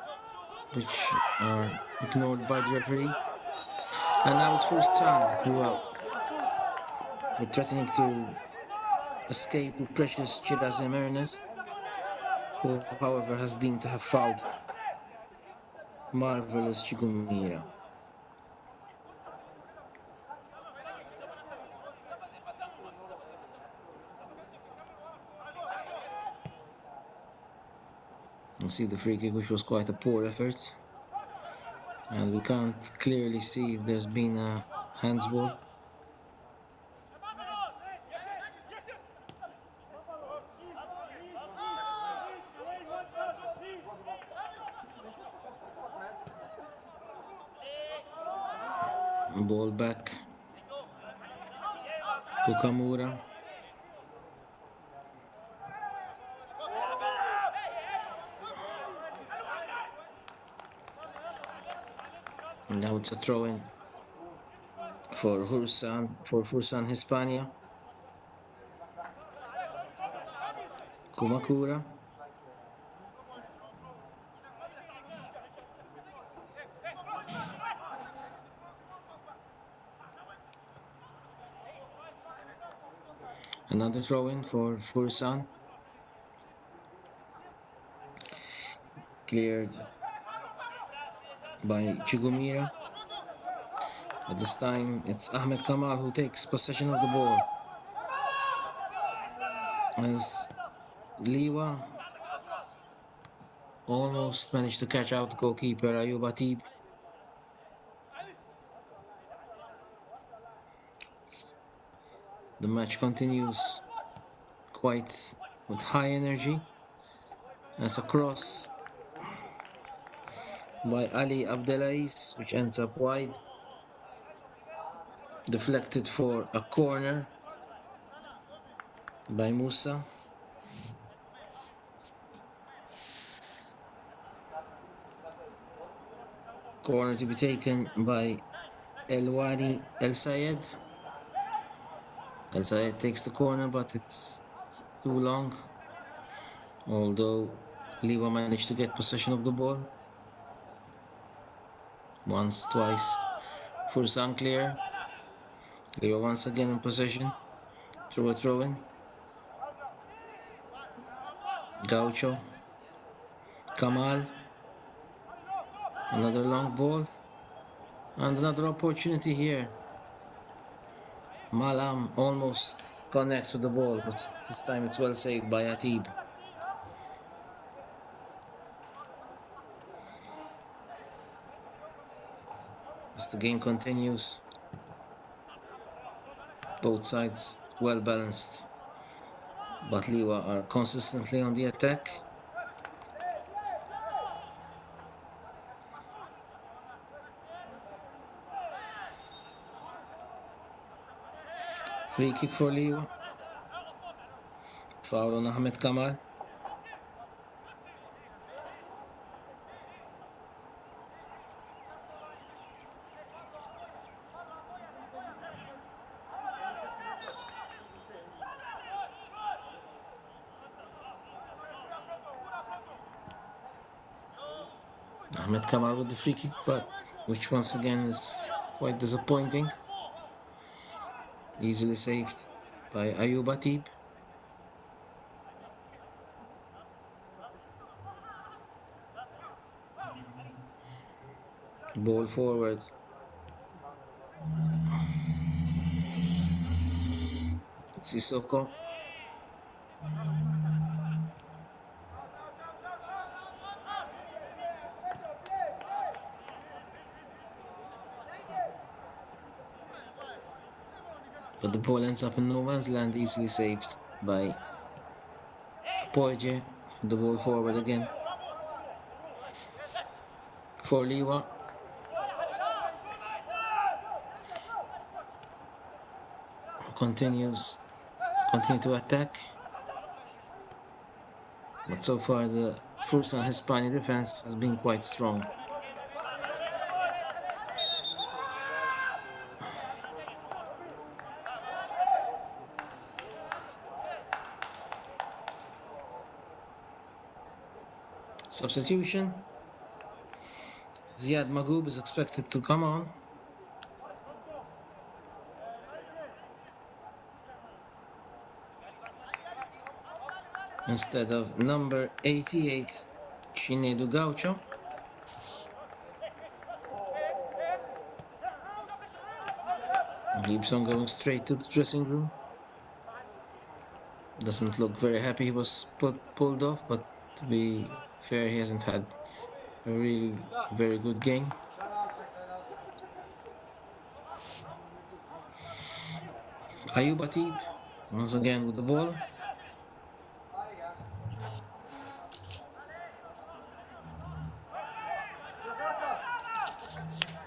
which are ignored by the referee. And now it's Fursan who are threatening to escape with Precious Chirazem Ernest, who however has deemed to have fouled Marvelous Chigumira. You see the free kick, which was quite a poor effort, and we can't clearly see if there's been a handsball. Ball back to Kamura. Now it's a throw-in for Fursan Hispania. Kumakura. Another throw-in for Fursan. Cleared by Chigumira. But this time it's Ahmed Kamal who takes possession of the ball. As Liwa almost managed to catch out goalkeeper Ayub Atib. The match continues quite with high energy. As a cross by Ali Abdelaziz, which ends up wide. Deflected for a corner by Musa. Corner to be taken by Elwani El Sayed. El Sayed takes the corner, but it's too long. Although Liwa managed to get possession of the ball. Once, twice. Fursan clear. Liwa once again in possession. Throw in. Gaucho. Kamal. Another long ball. And another opportunity here. Malam almost connects with the ball, but this time it's well saved by Atib. As the game continues, both sides well balanced, but Liwa are consistently on the attack. Free kick for Liwa. Foul on Ahmed Kamal. Ahmed Kamal with the free kick, but which once again is quite disappointing. Easily saved by Ayub Atib. Ball forward. Sissoko. But the ball ends up in no man's land, easily saved by Poije. The ball forward again for Liwa. Continue to attack. But so far the Fursan Hispania defense has been quite strong. Substitution. Ziad Magoub is expected to come on. Instead of number 88, Chinedu Gaucho. Gibson going straight to the dressing room. Doesn't look very happy he was pulled off, but to be fair, he hasn't had a really very good game. Ayub Atib once again with the ball.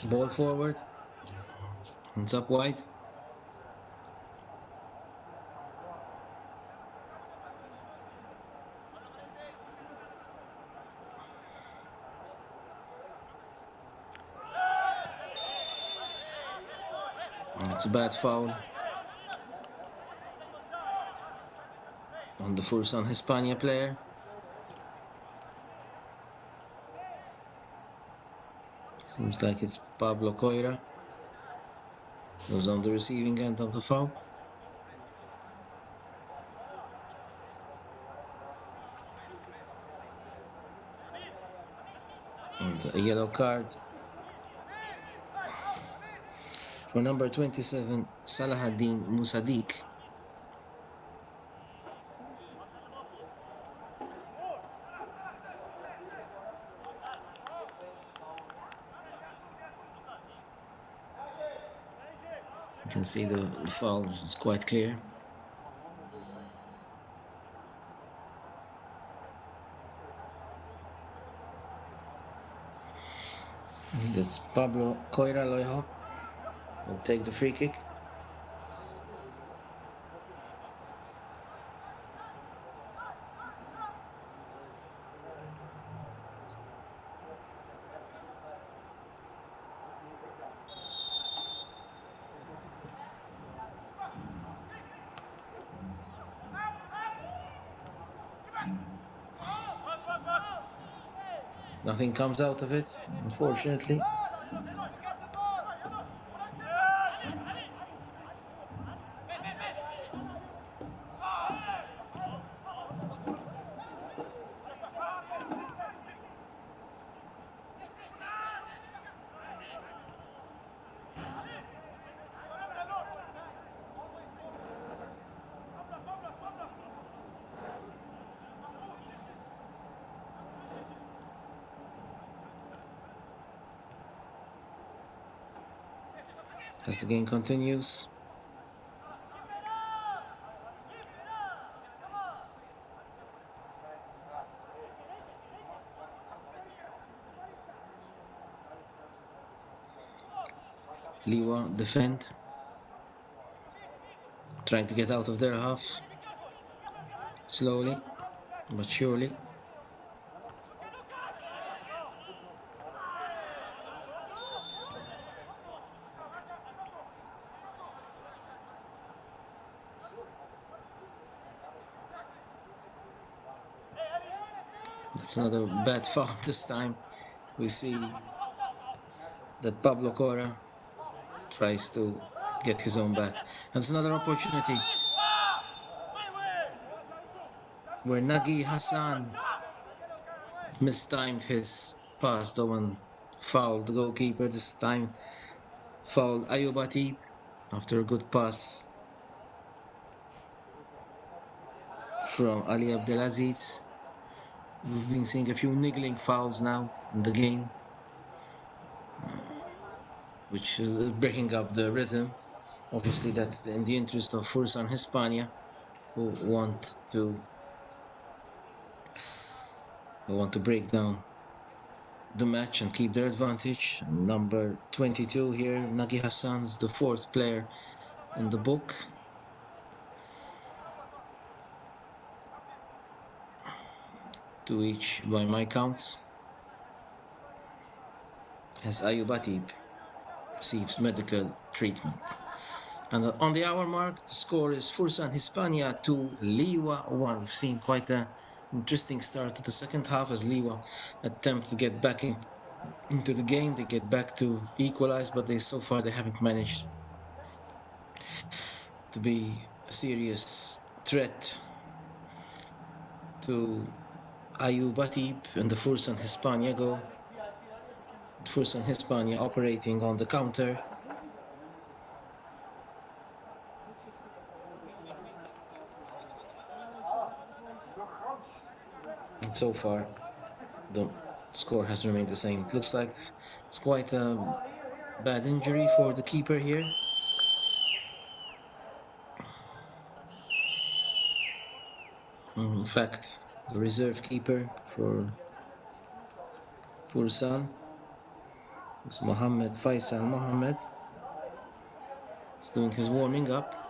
Ball forward. It's up wide. It's a bad foul on the Fursan Hispania player. Seems like it's Pablo Coira who's on the receiving end of the foul. And a yellow card for number 27, Salahaddin Musadik. You can see the foul is quite clear. That's Pablo Coira Loiho will take the free kick. Nothing comes out of it, unfortunately. As the game continues. Liwa defend, trying to get out of their half, slowly but surely. That's another bad foul this time. We see that Pablo Cora tries to get his own back. And it's another opportunity where Nagi Hassan mistimed his pass. The one fouled the goalkeeper this time. Fouled Ayub Atib after a good pass from Ali Abdelaziz. We've been seeing a few niggling fouls now in the game, which is breaking up the rhythm. Obviously, that's in the interest of Fursan Hispania, who want to break down the match and keep their advantage. Number 22 here, Nagi Hassan, is the fourth player in the book. Two each by my counts. As Ayub Atib receives medical treatment. And on the hour mark, the score is Fursan Hispania 2, Liwa 1. We've seen quite an interesting start to the second half as Liwa attempt to get back into the game. They get back to equalize, but so far they haven't managed to be a serious threat to Ayub Atib and the Fursan Hispania goal. Fursan Hispania operating on the counter. And so far, the score has remained the same. It looks like it's quite a bad injury for the keeper here. In fact, the reserve keeper for Fursan is Mohammed Faisal Mohammed. He's doing his warming up.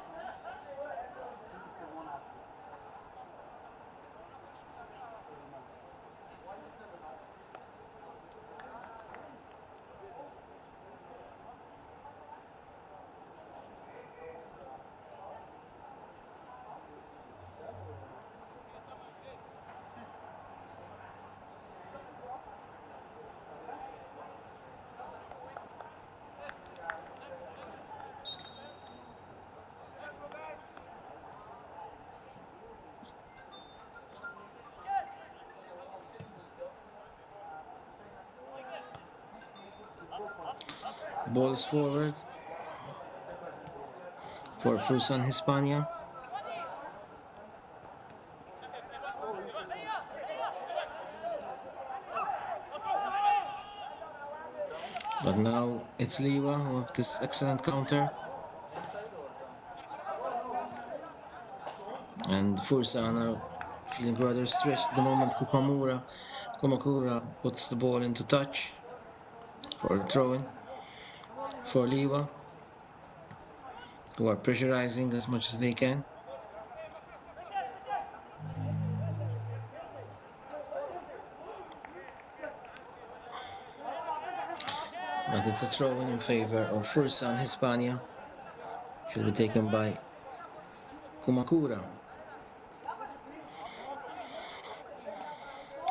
ball is forward for Fursan Hispania. But now it's Liwa with this excellent counter. And Fursan are feeling rather stretched at the moment. Kumakura puts the ball into touch for a throw-in for Liwa, who are pressurizing as much as they can. But it's a throw-in in favor of Fursan Hispania. Should be taken by Kumakura.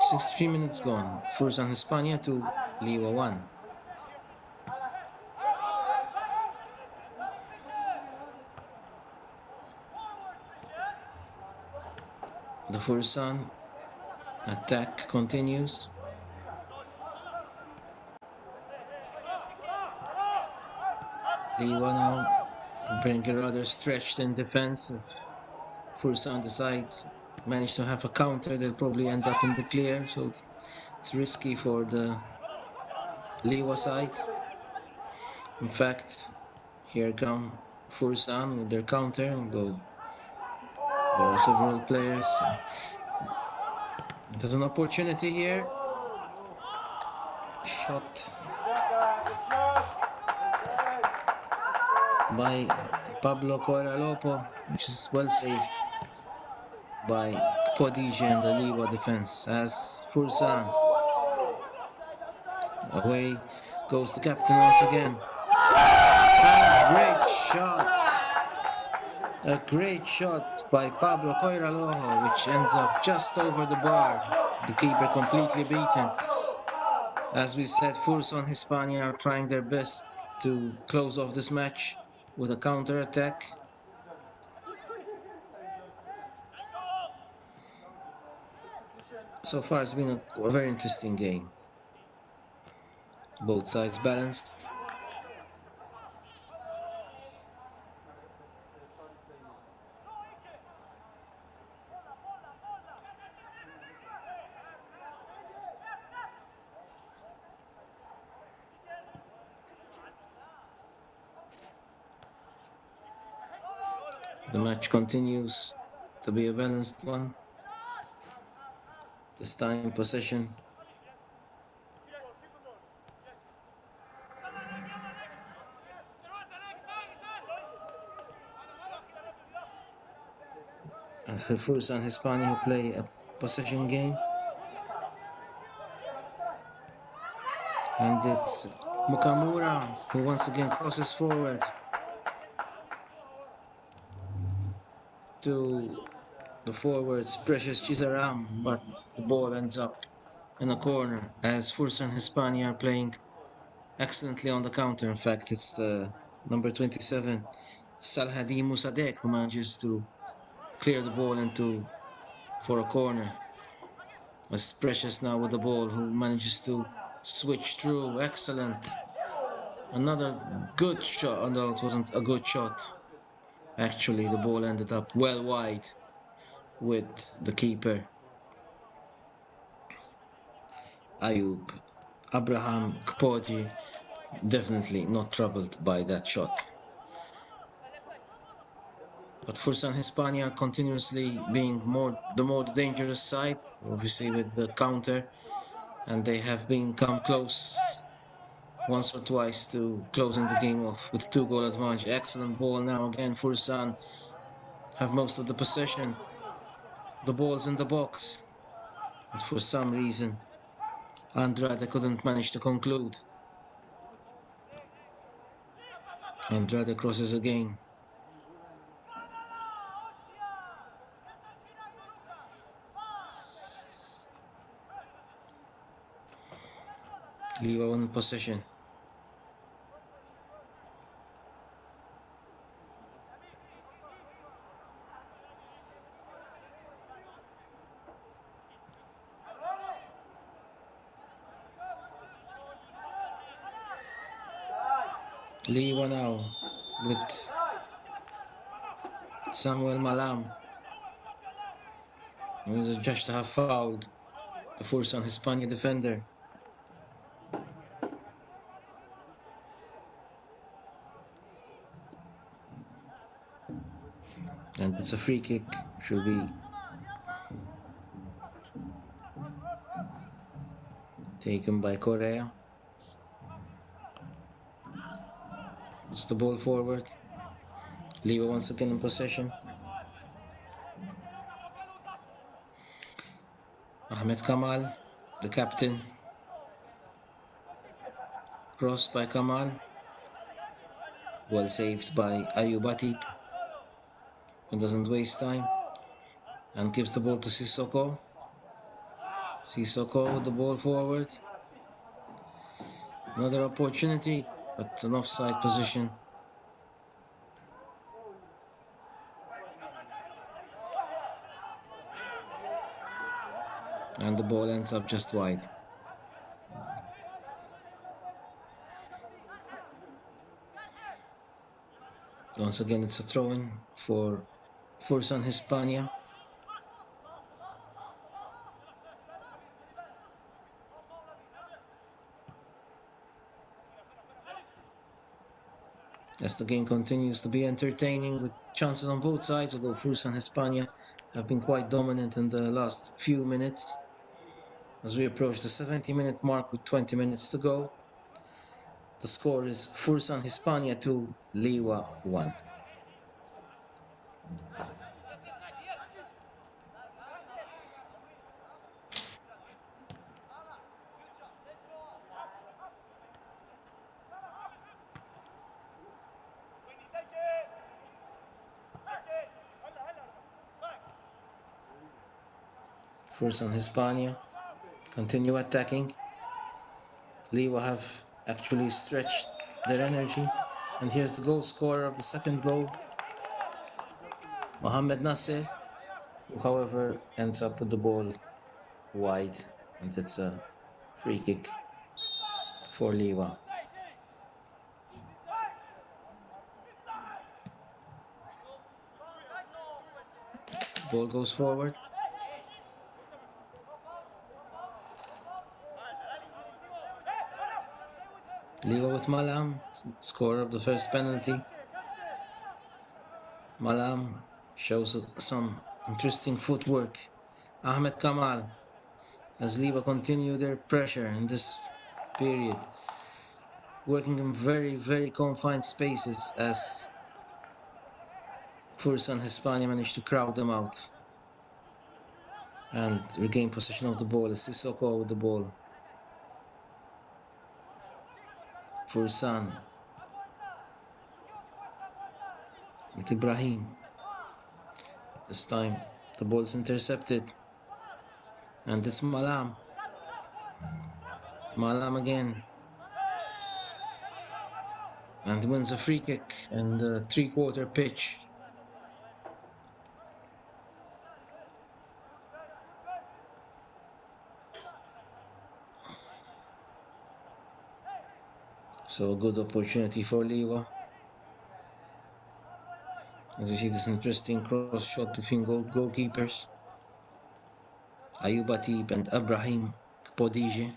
63 minutes gone. Fursan Hispania 2, Liwa 1. The Fursan attack continues. Liwa now being rather stretched in defense. If Fursan decides manage to have a counter, they'll probably end up in the clear. So it's risky for the Liwa side. In fact, here come Fursan with their counter, although there are several players. There's an opportunity here. Shot by Pablo Corralopo, which is well saved by Podije and the Liwa defense. As Fursan, away goes the captain once again. And a great shot by Pablo Coiralojo, which ends up just over the bar. The keeper completely beaten. As we said, Fursan Hispania are trying their best to close off this match with a counter attack. So far, it's been a very interesting game. Both sides balanced. The match continues to be a balanced one. This time possession. And Fursan Hispania who play a possession game. And it's Mukamura who once again crosses forward to the forwards, Precious Chizaram, but the ball ends up in a corner as Fursan Hispania are playing excellently on the counter. In fact, it's the number 27, Salhadi Musadek, who manages to clear the ball for a corner. As Precious now with the ball, who manages to switch through. Excellent. Another good shot, although it wasn't a good shot. Actually, the ball ended up well wide with the keeper, Ayub. Abraham Kpoti definitely not troubled by that shot. But Fursan Hispania continuously being the more dangerous side, obviously with the counter, and they have come close once or twice to closing the game off with 2-goal advantage. Excellent ball now again. Fursan have most of the possession. The ball's in the box, but for some reason Andrade couldn't manage to conclude. Andrade crosses again. Liwa in possession. Liwa now with Samuel Malam. He was judged to have fouled the Fursan Hispania defender. And it's a free kick. Should be taken by Korea. It's the ball forward. Liwa once again in possession. Ahmed Kamal, the captain. Crossed by Kamal. Well saved by Ayubati. He doesn't waste time. And gives the ball to Sissoko. Sissoko with the ball forward. Another opportunity, but an offside position. And the ball ends up just wide. Once again, it's a throw-in for Sun Hispania. As the game continues to be entertaining with chances on both sides, although Fursan Hispania have been quite dominant in the last few minutes. As we approach the 70-minute mark with 20 minutes to go, the score is Fursan Hispania 2, Liwa 1. Fursan Hispania continue attacking. Liwa have actually stretched their energy. And here's the goal scorer of the second goal, Mohamed Nasser, who however ends up with the ball wide, and it's a free kick for Liwa. Ball goes forward. Liwa with Malam, scorer of the first penalty. Malam shows some interesting footwork. Ahmed Kamal, as Liwa continue their pressure in this period, working in very, very confined spaces as Fursan Hispania managed to crowd them out and regain possession of the ball. Sissoko with the ball. Fursan with Ibrahim. This time the ball is intercepted, and it's Malam. Malam again, and wins a free kick in the three-quarter pitch. So a good opportunity for Liwa. As we see this interesting cross shot between goalkeepers, Ayub Atib and Ibrahim Podije.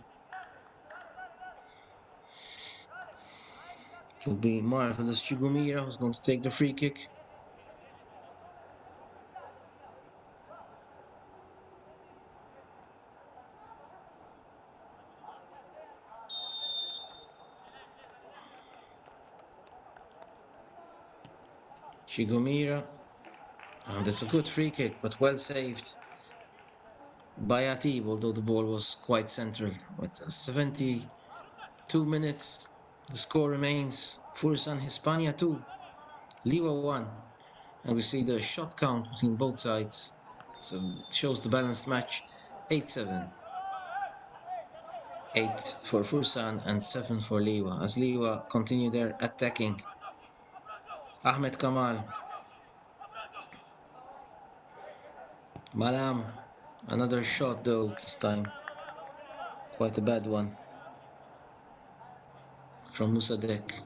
It will be Marvelous Chigumira who's going to take the free kick. Chigumira, and it's a good free kick, but well saved by Atib, although the ball was quite central. With 72 minutes, the score remains Fursan Hispania 2, Liwa 1, and we see the shot count between both sides. So it shows the balanced match, 8-7. 8 for Fursan and 7 for Liwa, as Liwa continue their attacking. Ahmed Kamal. Malam. Another shot though this time. Quite a bad one. From Musadek.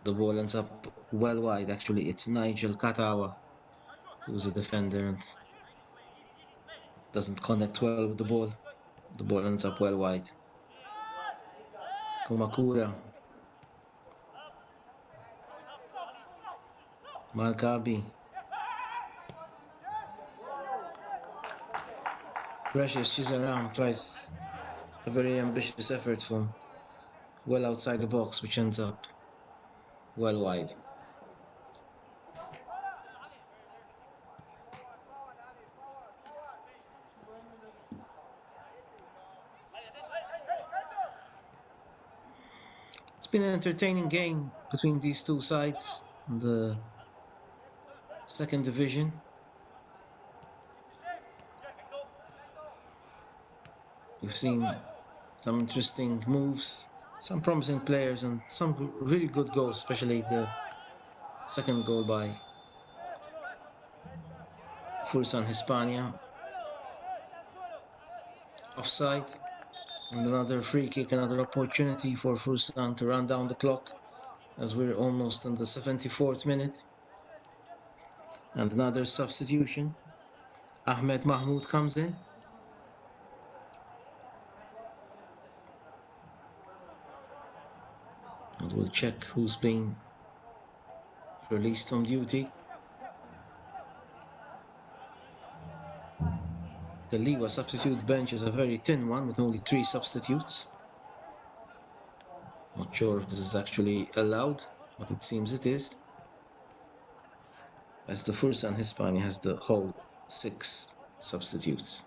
The ball ends up well wide. Actually, it's Nigel Katawa who's a defender and doesn't connect well with the ball. The ball ends up well wide. Kumakura. Markabi. Precious Chizaram tries a very ambitious effort from well outside the box, which ends up well wide. It's been an entertaining game between these two sides in the second division. We've seen some interesting moves, some promising players, and some really good goals, especially the second goal by Fursan Hispania. Offside, and another free kick, another opportunity for Fursan to run down the clock as we're almost in the 74th minute. And another substitution. Ahmed Mahmoud comes in. And we'll check who's been released from duty. The Liwa substitute bench is a very thin one with only 3 substitutes. Not sure if this is actually allowed, but it seems it is. As the Fursan Hispania has the whole 6 substitutes.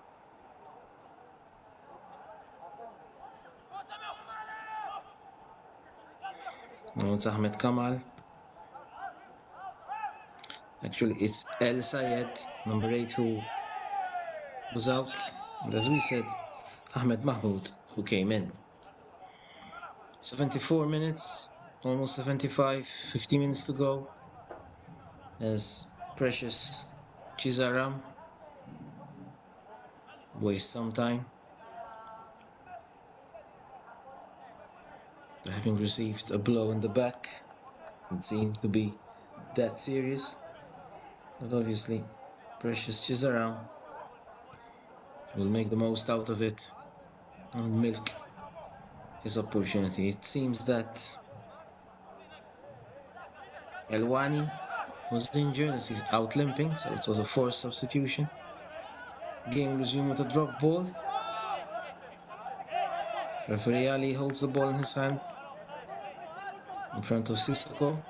Now it's Ahmed Kamal. Actually, it's El Sayed, number 8, who was out. And as we said, Ahmed Mahmoud, who came in. 74 minutes, almost 75, 50 minutes to go. As Precious Chizaram wastes some time. Having received a blow in the back, doesn't seem to be that serious, but obviously Precious Chizaram will make the most out of it and milk his opportunity. It seems that Elwani was injured as he's out limping, so it was a forced substitution. Game resumed with a drop ball. Referee Ali holds the ball in his hand in front of Sissoko.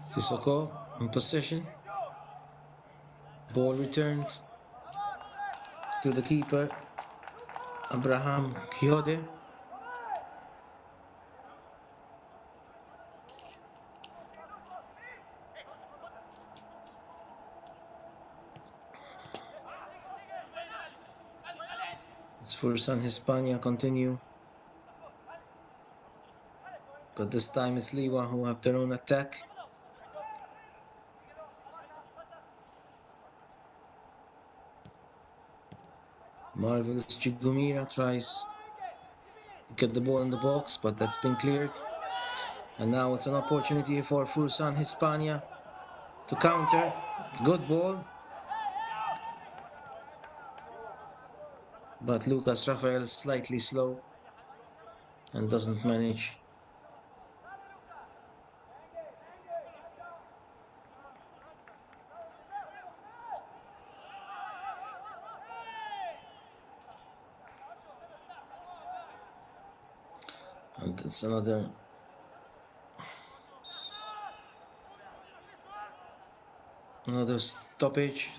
Sissoko in possession. Ball returned to the keeper, Abraham Kiyode. It's for Sun Hispania continue. But this time it's Liwa who have their own attack. Marvelous Chigumira tries to get the ball in the box, but that's been cleared. And now it's an opportunity for Fursan Hispania to counter. Good ball. But Lucas Rafael is slightly slow and doesn't manage. And it's another stoppage.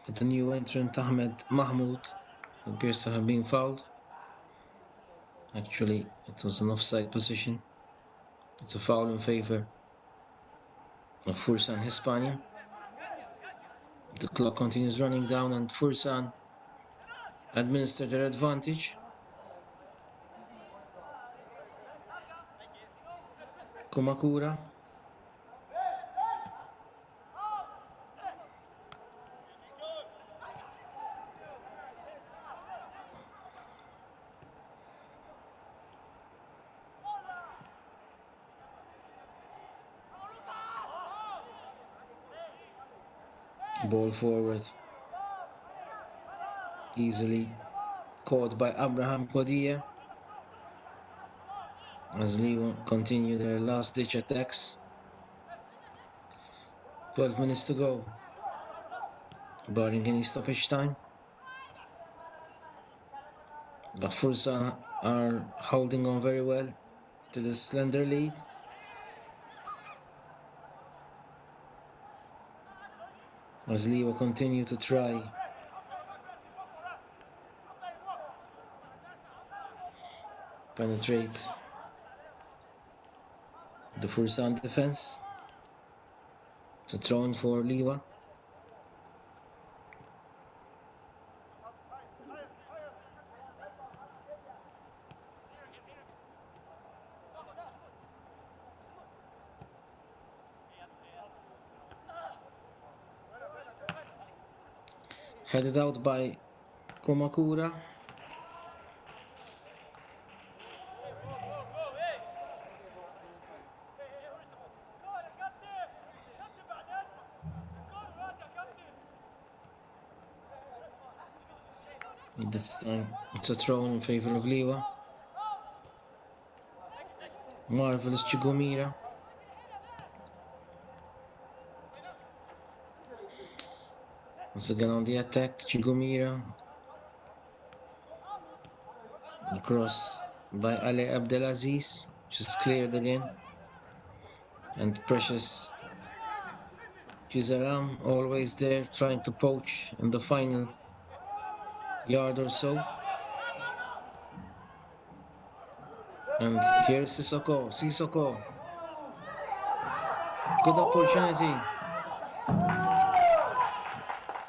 But the new entrant Ahmed Mahmoud appears to have been fouled. Actually, it was an offside position. It's a foul in favor of Fursan Hispania. The clock continues running down and Fursan administer their advantage. Kumakura. Ball forward. Easily caught by Abraham Kodia. As Liwa continue their last-ditch attacks. 12 minutes to go. Barring any stoppage time. But Fursan are holding on very well to the slender lead. As Liwa continue to try penetrate the Fursan defense. To throw in for Liwa. Headed out by Kumakura. This time it's a throw in favor of Liwa. Marvelous Chigumira. Once again on the attack, Chigumira. Cross by Ali Abdelaziz, just cleared again. And precious Chizaram always there trying to poach in the final yard or so. And here's Sissoko. Good opportunity.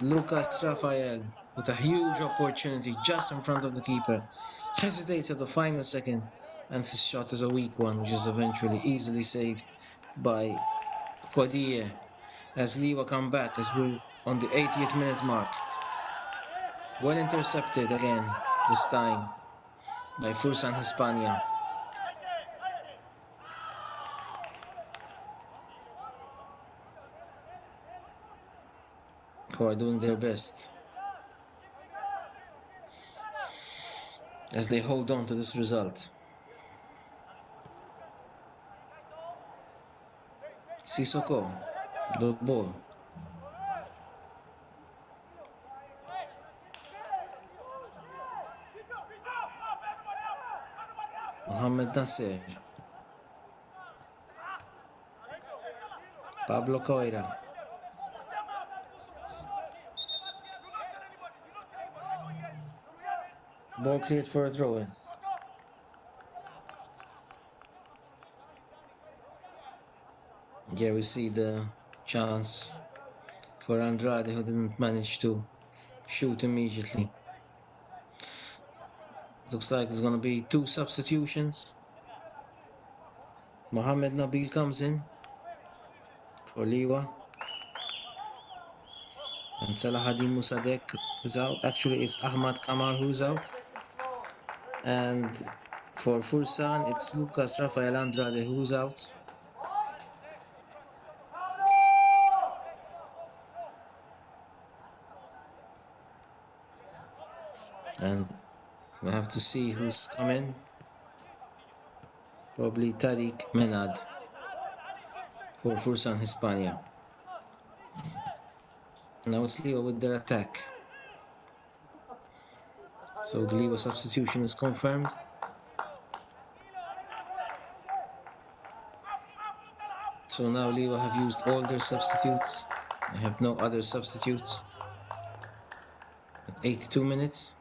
Lucas Rafael with a huge opportunity just in front of the keeper. Hesitates at the final second, and his shot is a weak one, which is eventually easily saved by Kodie as Liwa come back as we're on the 80th minute mark. Well intercepted again, this time by Sun Hispania. Who are doing their best as they hold on to this result. Sissoko, the ball. Mohamed Nasser. Pablo Coira. Ball cleared for a throw-in. Here we see the chance for Andrade, who didn't manage to shoot immediately. Looks like there's going to be two substitutions. Mohamed Nabil comes in for Liwa. And Salahuddin Musadek is out. Actually, it's Ahmad Kamal who's out. And for Fursan, it's Lucas Rafael Andrade who's out. And we have to see who's coming. Probably Tariq Menad for Fursan Hispania. Now it's Liwa with their attack. So the Liwa substitution is confirmed. So now Liwa have used all their substitutes. They have no other substitutes. At 82 minutes.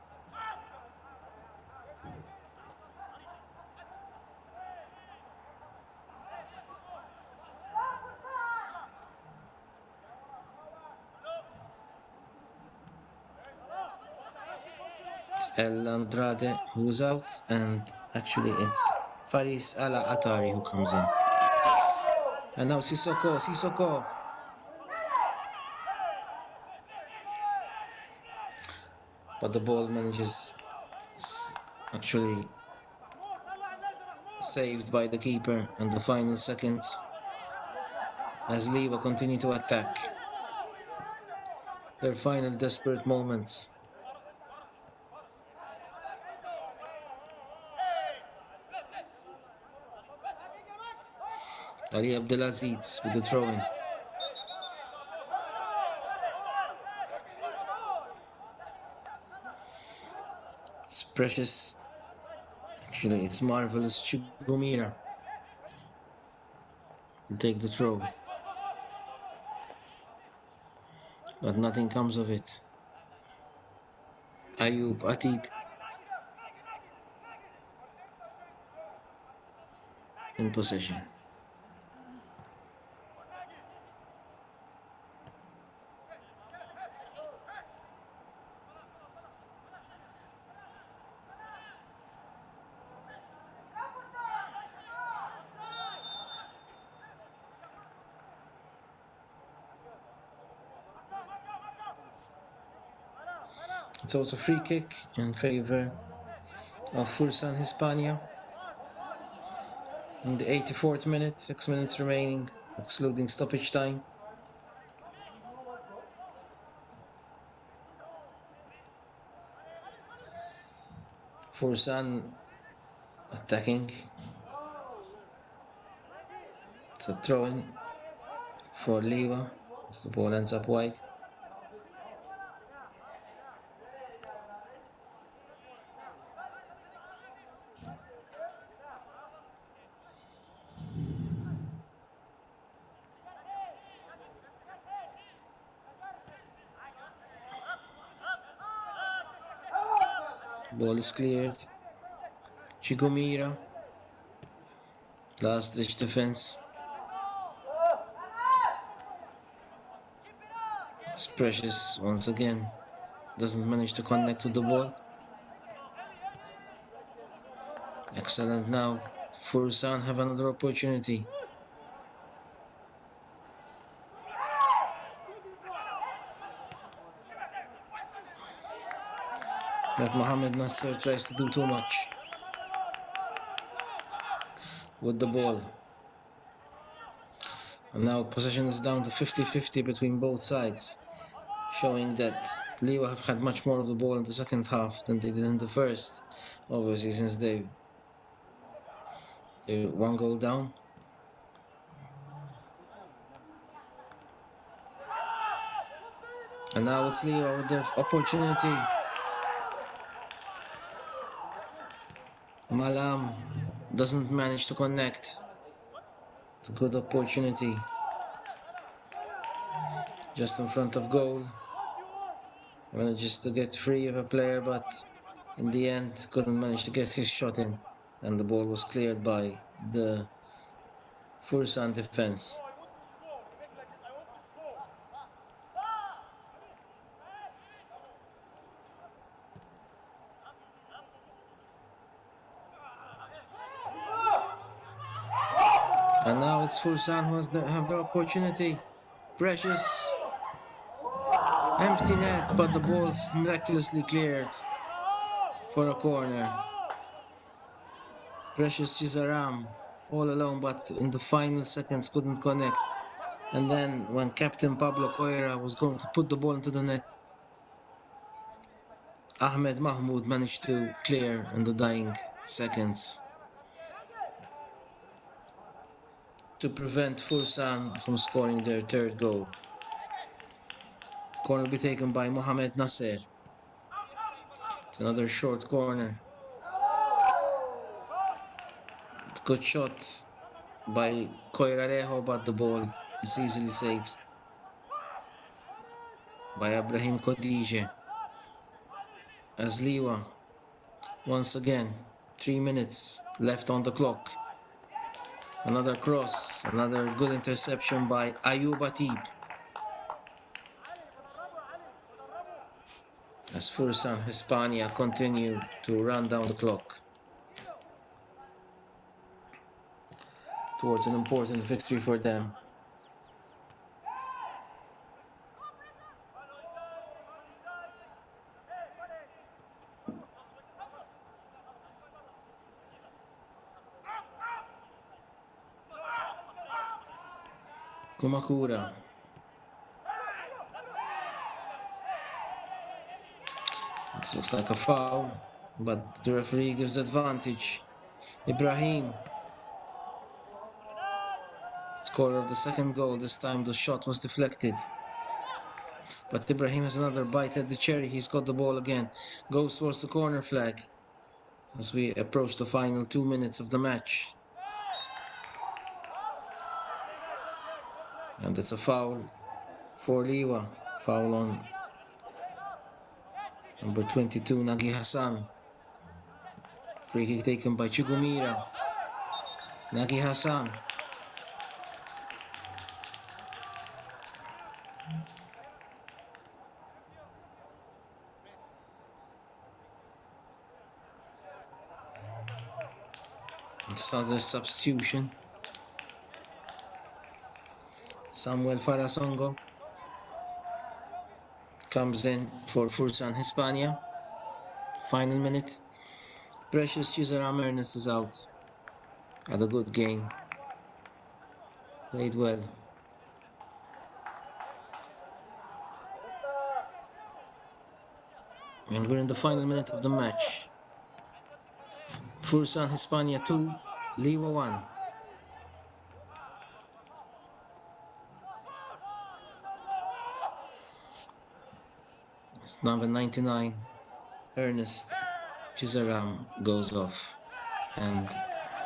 El Andrade who's out, and actually it's Faris Ala Atari who comes in. And now Sissoko. But the ball manages, actually saved by the keeper in the final seconds as Liwa continue to attack. Their final desperate moments. Ali Abdelaziz with the throw-in. It's precious. Actually, it's marvelous. Chugumira will take the throw. But nothing comes of it. Ayub Atib in possession. It's also free kick in favor of Fursan Hispania. In the 84th minute, 6 minutes remaining, excluding stoppage time. Fursan attacking. It's a throw-in for Liwa as the ball ends up wide. Ball is cleared. Chigumira. Last ditch defense. It's precious once again. Doesn't manage to connect with the ball. Excellent now. Fursan have another opportunity. But Mohamed Nasser tries to do too much with the ball. And now possession is down to 50-50 between both sides, showing that Liwa have had much more of the ball in the second half than they did in the first, obviously, since they're 1 goal down. And now it's Liwa with the opportunity. Malam doesn't manage to connect. It's a good opportunity. Just in front of goal. Manages to get free of a player, but in the end couldn't manage to get his shot in. And the ball was cleared by the Fursan defense. And now it's Fursan who have the opportunity. Precious. Empty net, but the ball's miraculously cleared for a corner. Precious Chizaram all alone, but in the final seconds couldn't connect. And then when Captain Pablo Coira was going to put the ball into the net, Ahmed Mahmoud managed to clear in the dying seconds to prevent Fursan from scoring their third goal. Corner will be taken by Mohamed Nasser. It's another short corner. Good shot by Coiralejo, but the ball is easily saved by Ibrahim Kodije. As Liwa, once again, 3 minutes left on the clock. Another cross, another good interception by Ayub Atib. As Fursan Hispania continue to run down the clock. towards an important victory for them. Kumakura. This looks like a foul, but the referee gives advantage. Ibrahim, scorer of the second goal. This time the shot was deflected. But Ibrahim has another bite at the cherry. He's got the ball again. Goes towards the corner flag as we approach the final 2 minutes of the match. And it's a foul for Liwa. Foul on number 22, Nagi Hassan. Free kick taken by Chugumira. Nagi Hassan. It's another substitution. Samuel Farasongo comes in for Fursan Hispania. Final minute. Precious Chizaram Ernest is out. Had a good game. Played well. And we're in the final minute of the match. Fursan Hispania 2, Liwa 1. It's number 99, Ernest Chizaram goes off. And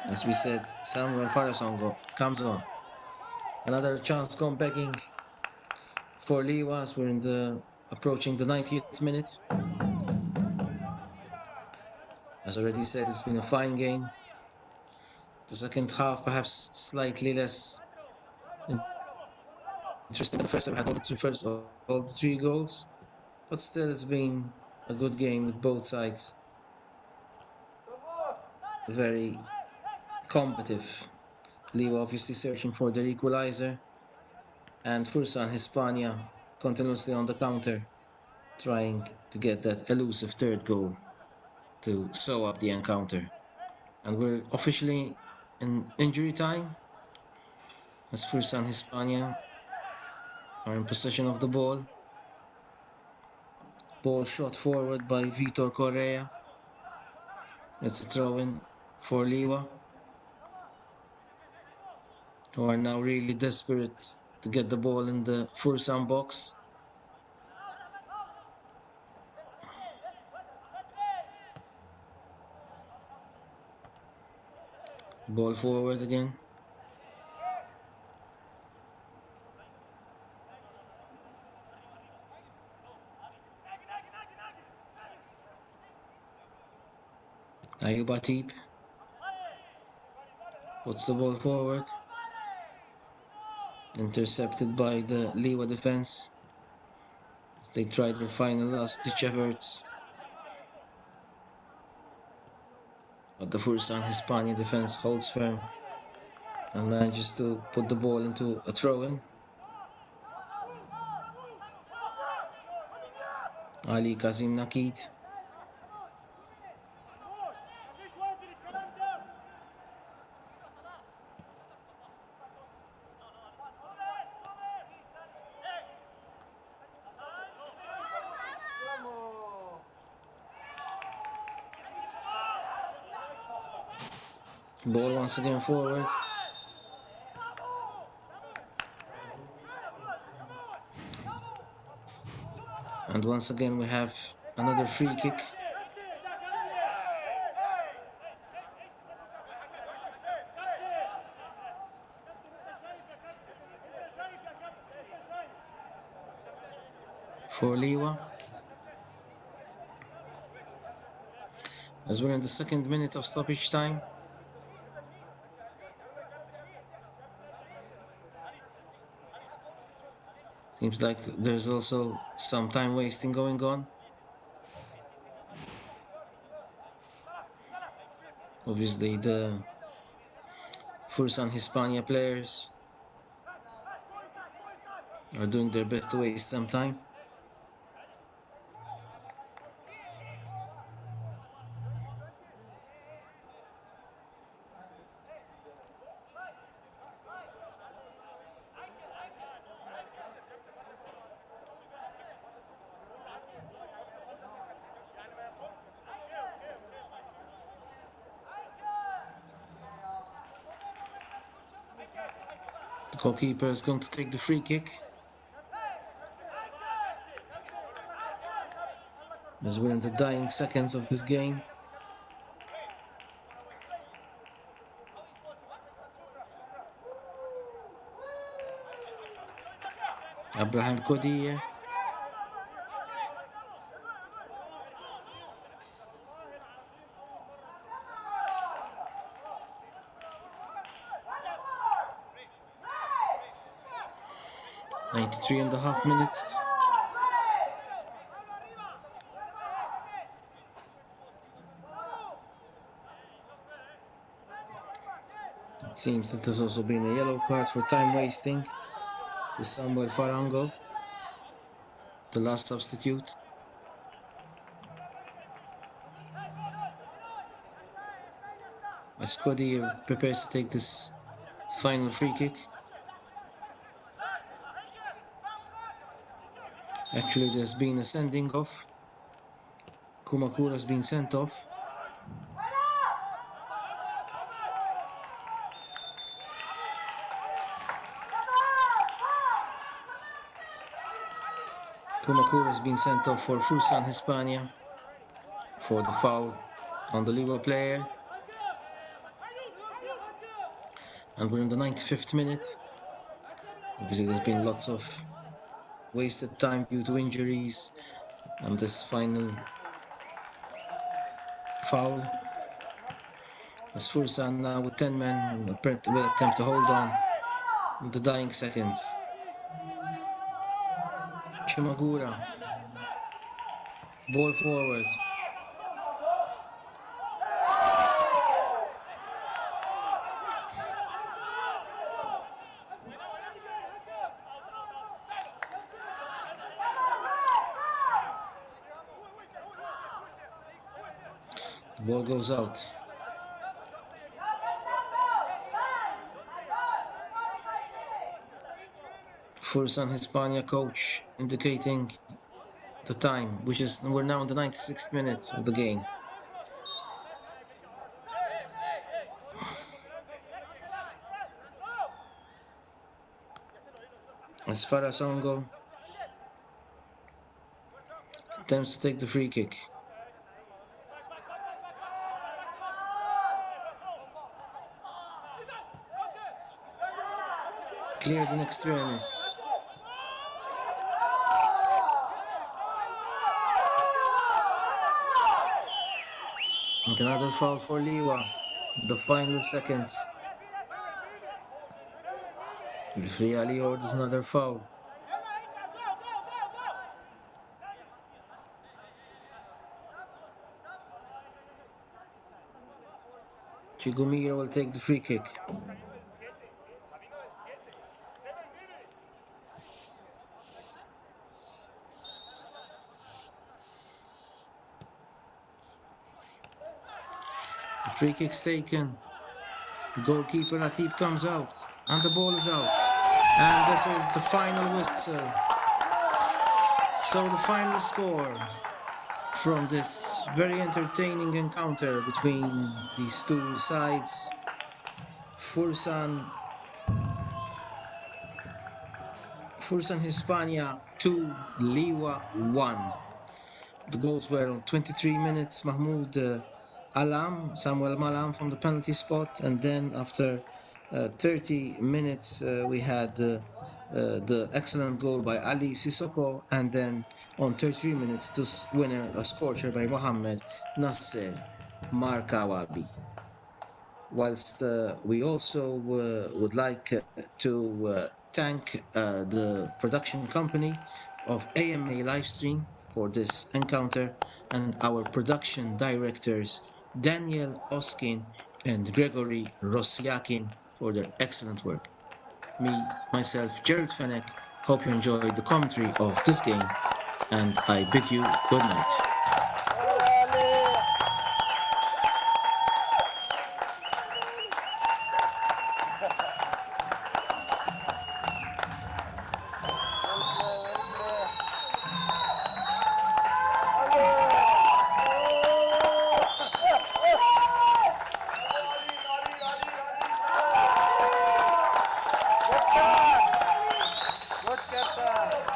as we said, Samuel Farasongo comes on. Another chance gone begging for Liwa as we're approaching the 90th minute. As already said, it's been a fine game. The second half perhaps slightly less interesting than the first. We had all the three goals, but still it's been a good game with both sides. Very competitive. Liwa obviously searching for their equalizer, and Fursan Hispania continuously on the counter, trying to get that elusive third goal to sew up the encounter. And we're officially in injury time as Fursan Hispania are in possession of the ball. Ball shot forward by Vitor Correa. It's a throw-in for Liwa, who are now really desperate to get the ball in the Fursan box. Ball forward again. Ayub Atib puts the ball forward. Intercepted by the Liwa defense as they tried their final last-ditch efforts. But the Fursan Hispania defense holds firm and manages to put the ball into a throw-in. Ali Kazim Nakid. Ball once again forward. And once again we have another free kick. For Liwa. As we're in the second minute of stoppage time. Seems like there's also some time wasting going on. Obviously the Fursan Hispania players are doing their best to waste some time. The goalkeeper is going to take the free kick, as we're in the dying seconds of this game. Abraham Kodie. .5 minutes. It seems that there's also been a yellow card for time wasting to Samuel Farango, the last substitute. As Kodie prepares to take this final free kick. Actually, there's been a sending off. Kumakura has been sent off. Kumakura has been sent off for Fursan Hispania for the foul on the Liwa player. And we're in the 95th minute. Obviously, there's been lots of wasted time due to injuries and this final foul. As Fursan now with 10 men will attempt to hold on in the dying seconds. Chimagura, ball forward. The ball goes out. Fursan Hispania coach indicating the time, which is we're now in the 96th minute of the game. As Farasongo attempts to take the free kick. Cleared in extremis. And another foul for Liwa, the final seconds. Referee Ali orders another foul. Chigumira will take the free kick. The free kick's taken. Goalkeeper Atib comes out and the ball is out. And this is the final whistle. So the final score from this very entertaining encounter between these two sides. Fursan Hispania 2, Liwa 1. The goals were on 23 minutes. Mahmoud Samuel Malam from the penalty spot, and then after 30 minutes we had the excellent goal by Ali Sissoko, and then on 33 minutes this winner, a scorcher by Mohammed Nasser Markawabi. Whilst we also would like to thank the production company of AMA Livestream for this encounter, and our production directors Daniel Oskin and Gregory Rosyakin. for their excellent work. Myself, Gerald Fennec, hope you enjoyed the commentary of this game, and I bid you good night. Good captain.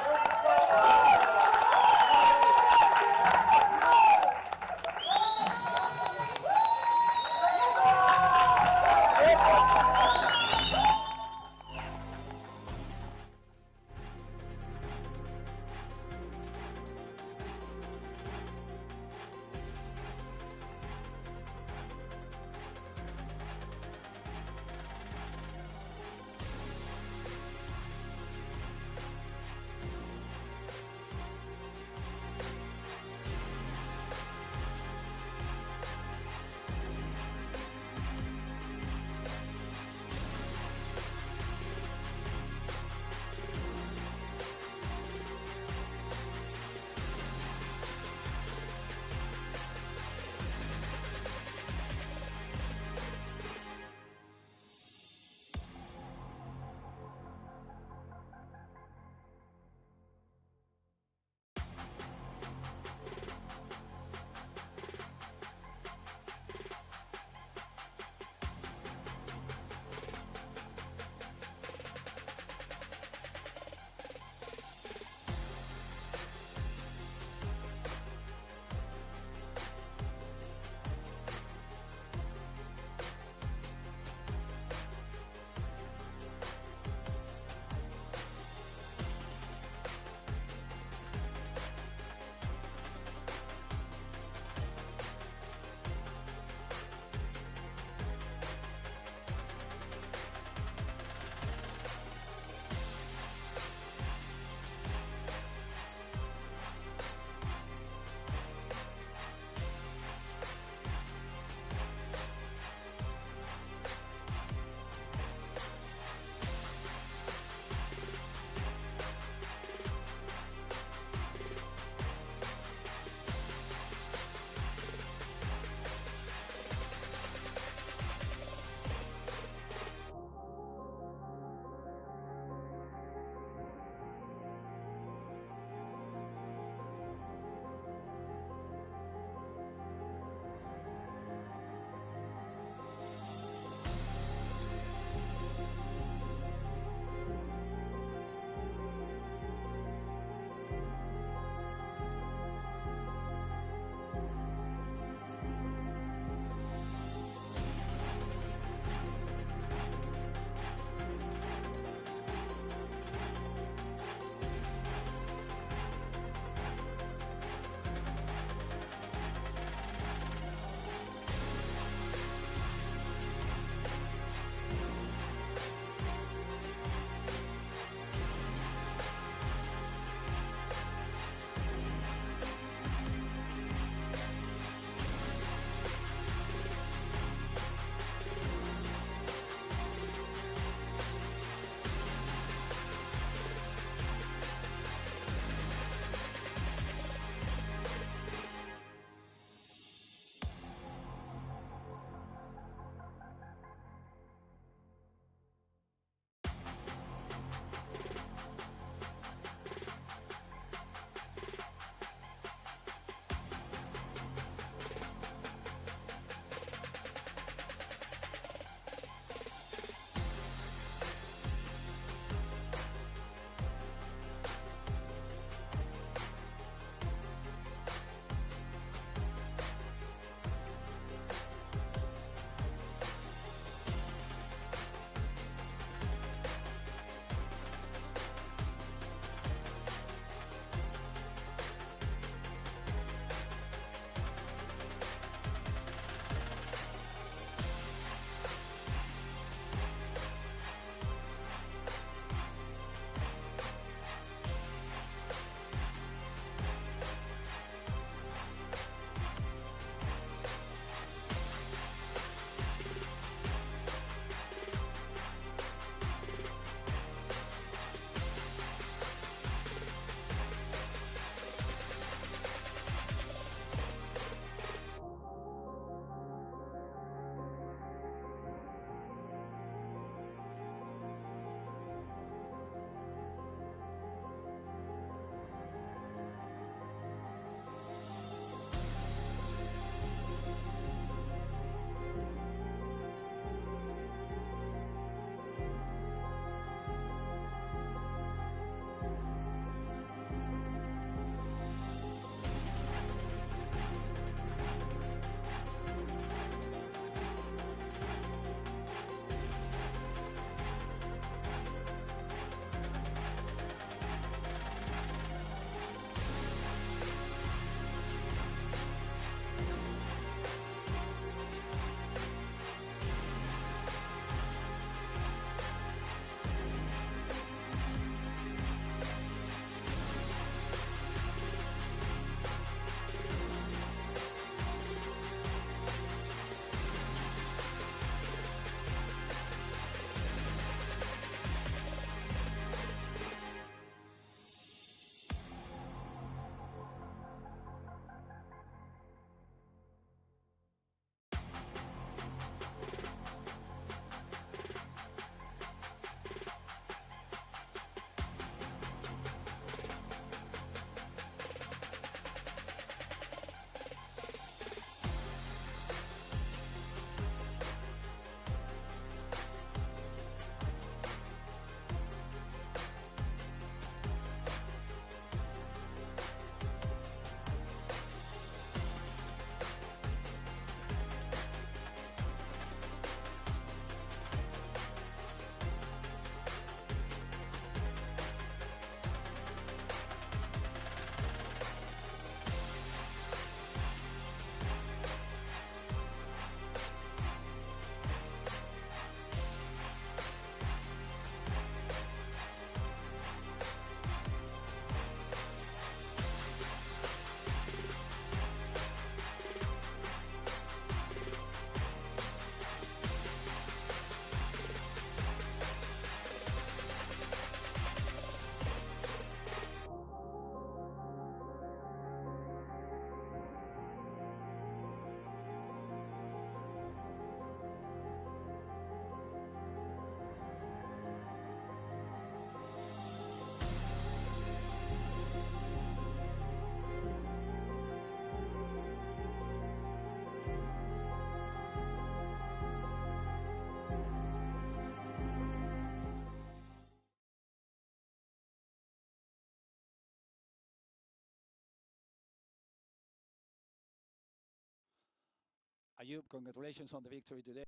Ayub, congratulations on the victory today.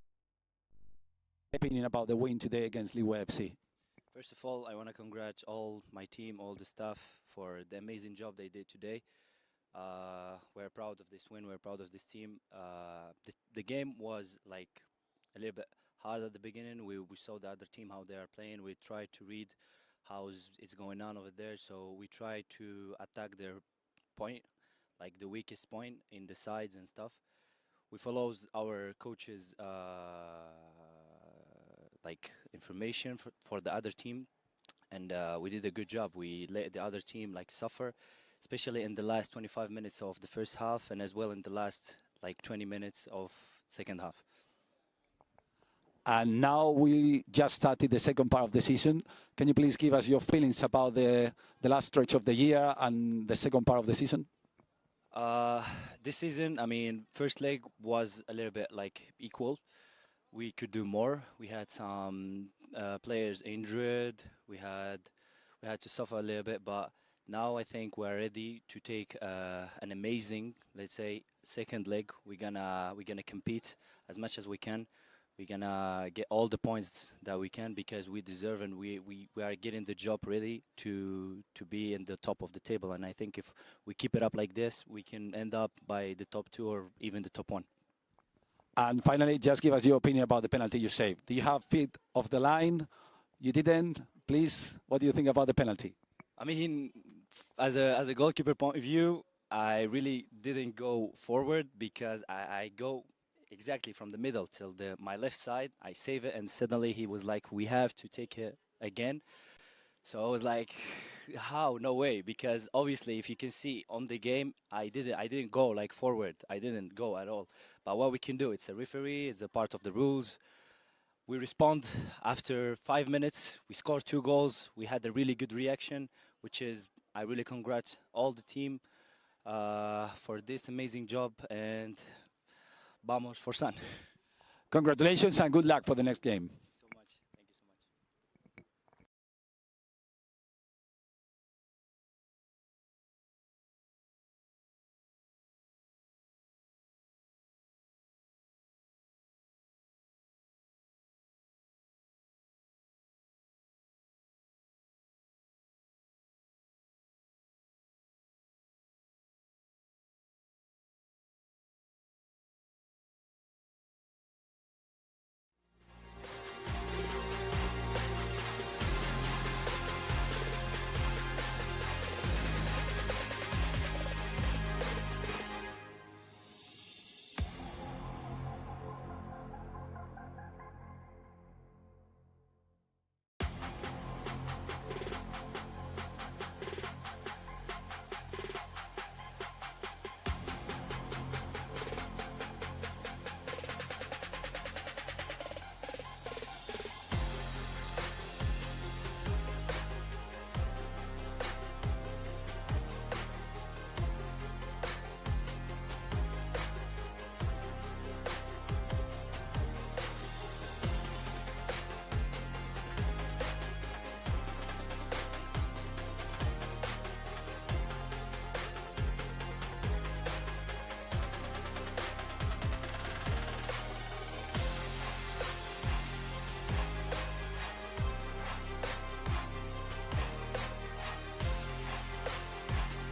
Opinion about the win today against Liwa FC. First of all, I want to congratulate all my team, all the staff for the amazing job they did today. We're proud of this win. We're proud of this team. The game was like a little bit hard at the beginning. We saw the other team how they are playing. We tried to read it's going on over there. So we tried to attack their point, like the weakest point in the sides and stuff. We follow our coaches like information for the other team, and we did a good job. We let the other team like suffer, especially in the last 25 minutes of the first half, and as well in the last like 20 minutes of second half. And now we just started the second part of the season. Can you please give us your feelings about the last stretch of the year and the second part of the season? This season, I mean, first leg was a little bit like equal. We could do more. We had some players injured. We had to suffer a little bit, but now I think we're ready to take an amazing, let's say, second leg. We're gonna compete as much as we can. We're gonna get all the points that we can because we deserve, and we are getting the job ready to be in the top of the table. And I think if we keep it up like this, we can end up by the top 2 or even the top 1. And finally, just give us your opinion about the penalty you saved. Do you have feet off the line? You didn't. Please, what do you think about the penalty? I mean, as a goalkeeper point of view, I really didn't go forward because I go exactly from the middle till my left side. I save it, and suddenly he was like, "We have to take it again." So I was like, "How? No way!" Because obviously, if you can see on the game, I didn't go like forward. I didn't go at all. But what we can do, it's a referee. It's a part of the rules. We respond after 5 minutes. We scored 2 goals. We had a really good reaction, which is I really congratulate all the team for this amazing job, and vamos Fursan. Congratulations and good luck for the next game.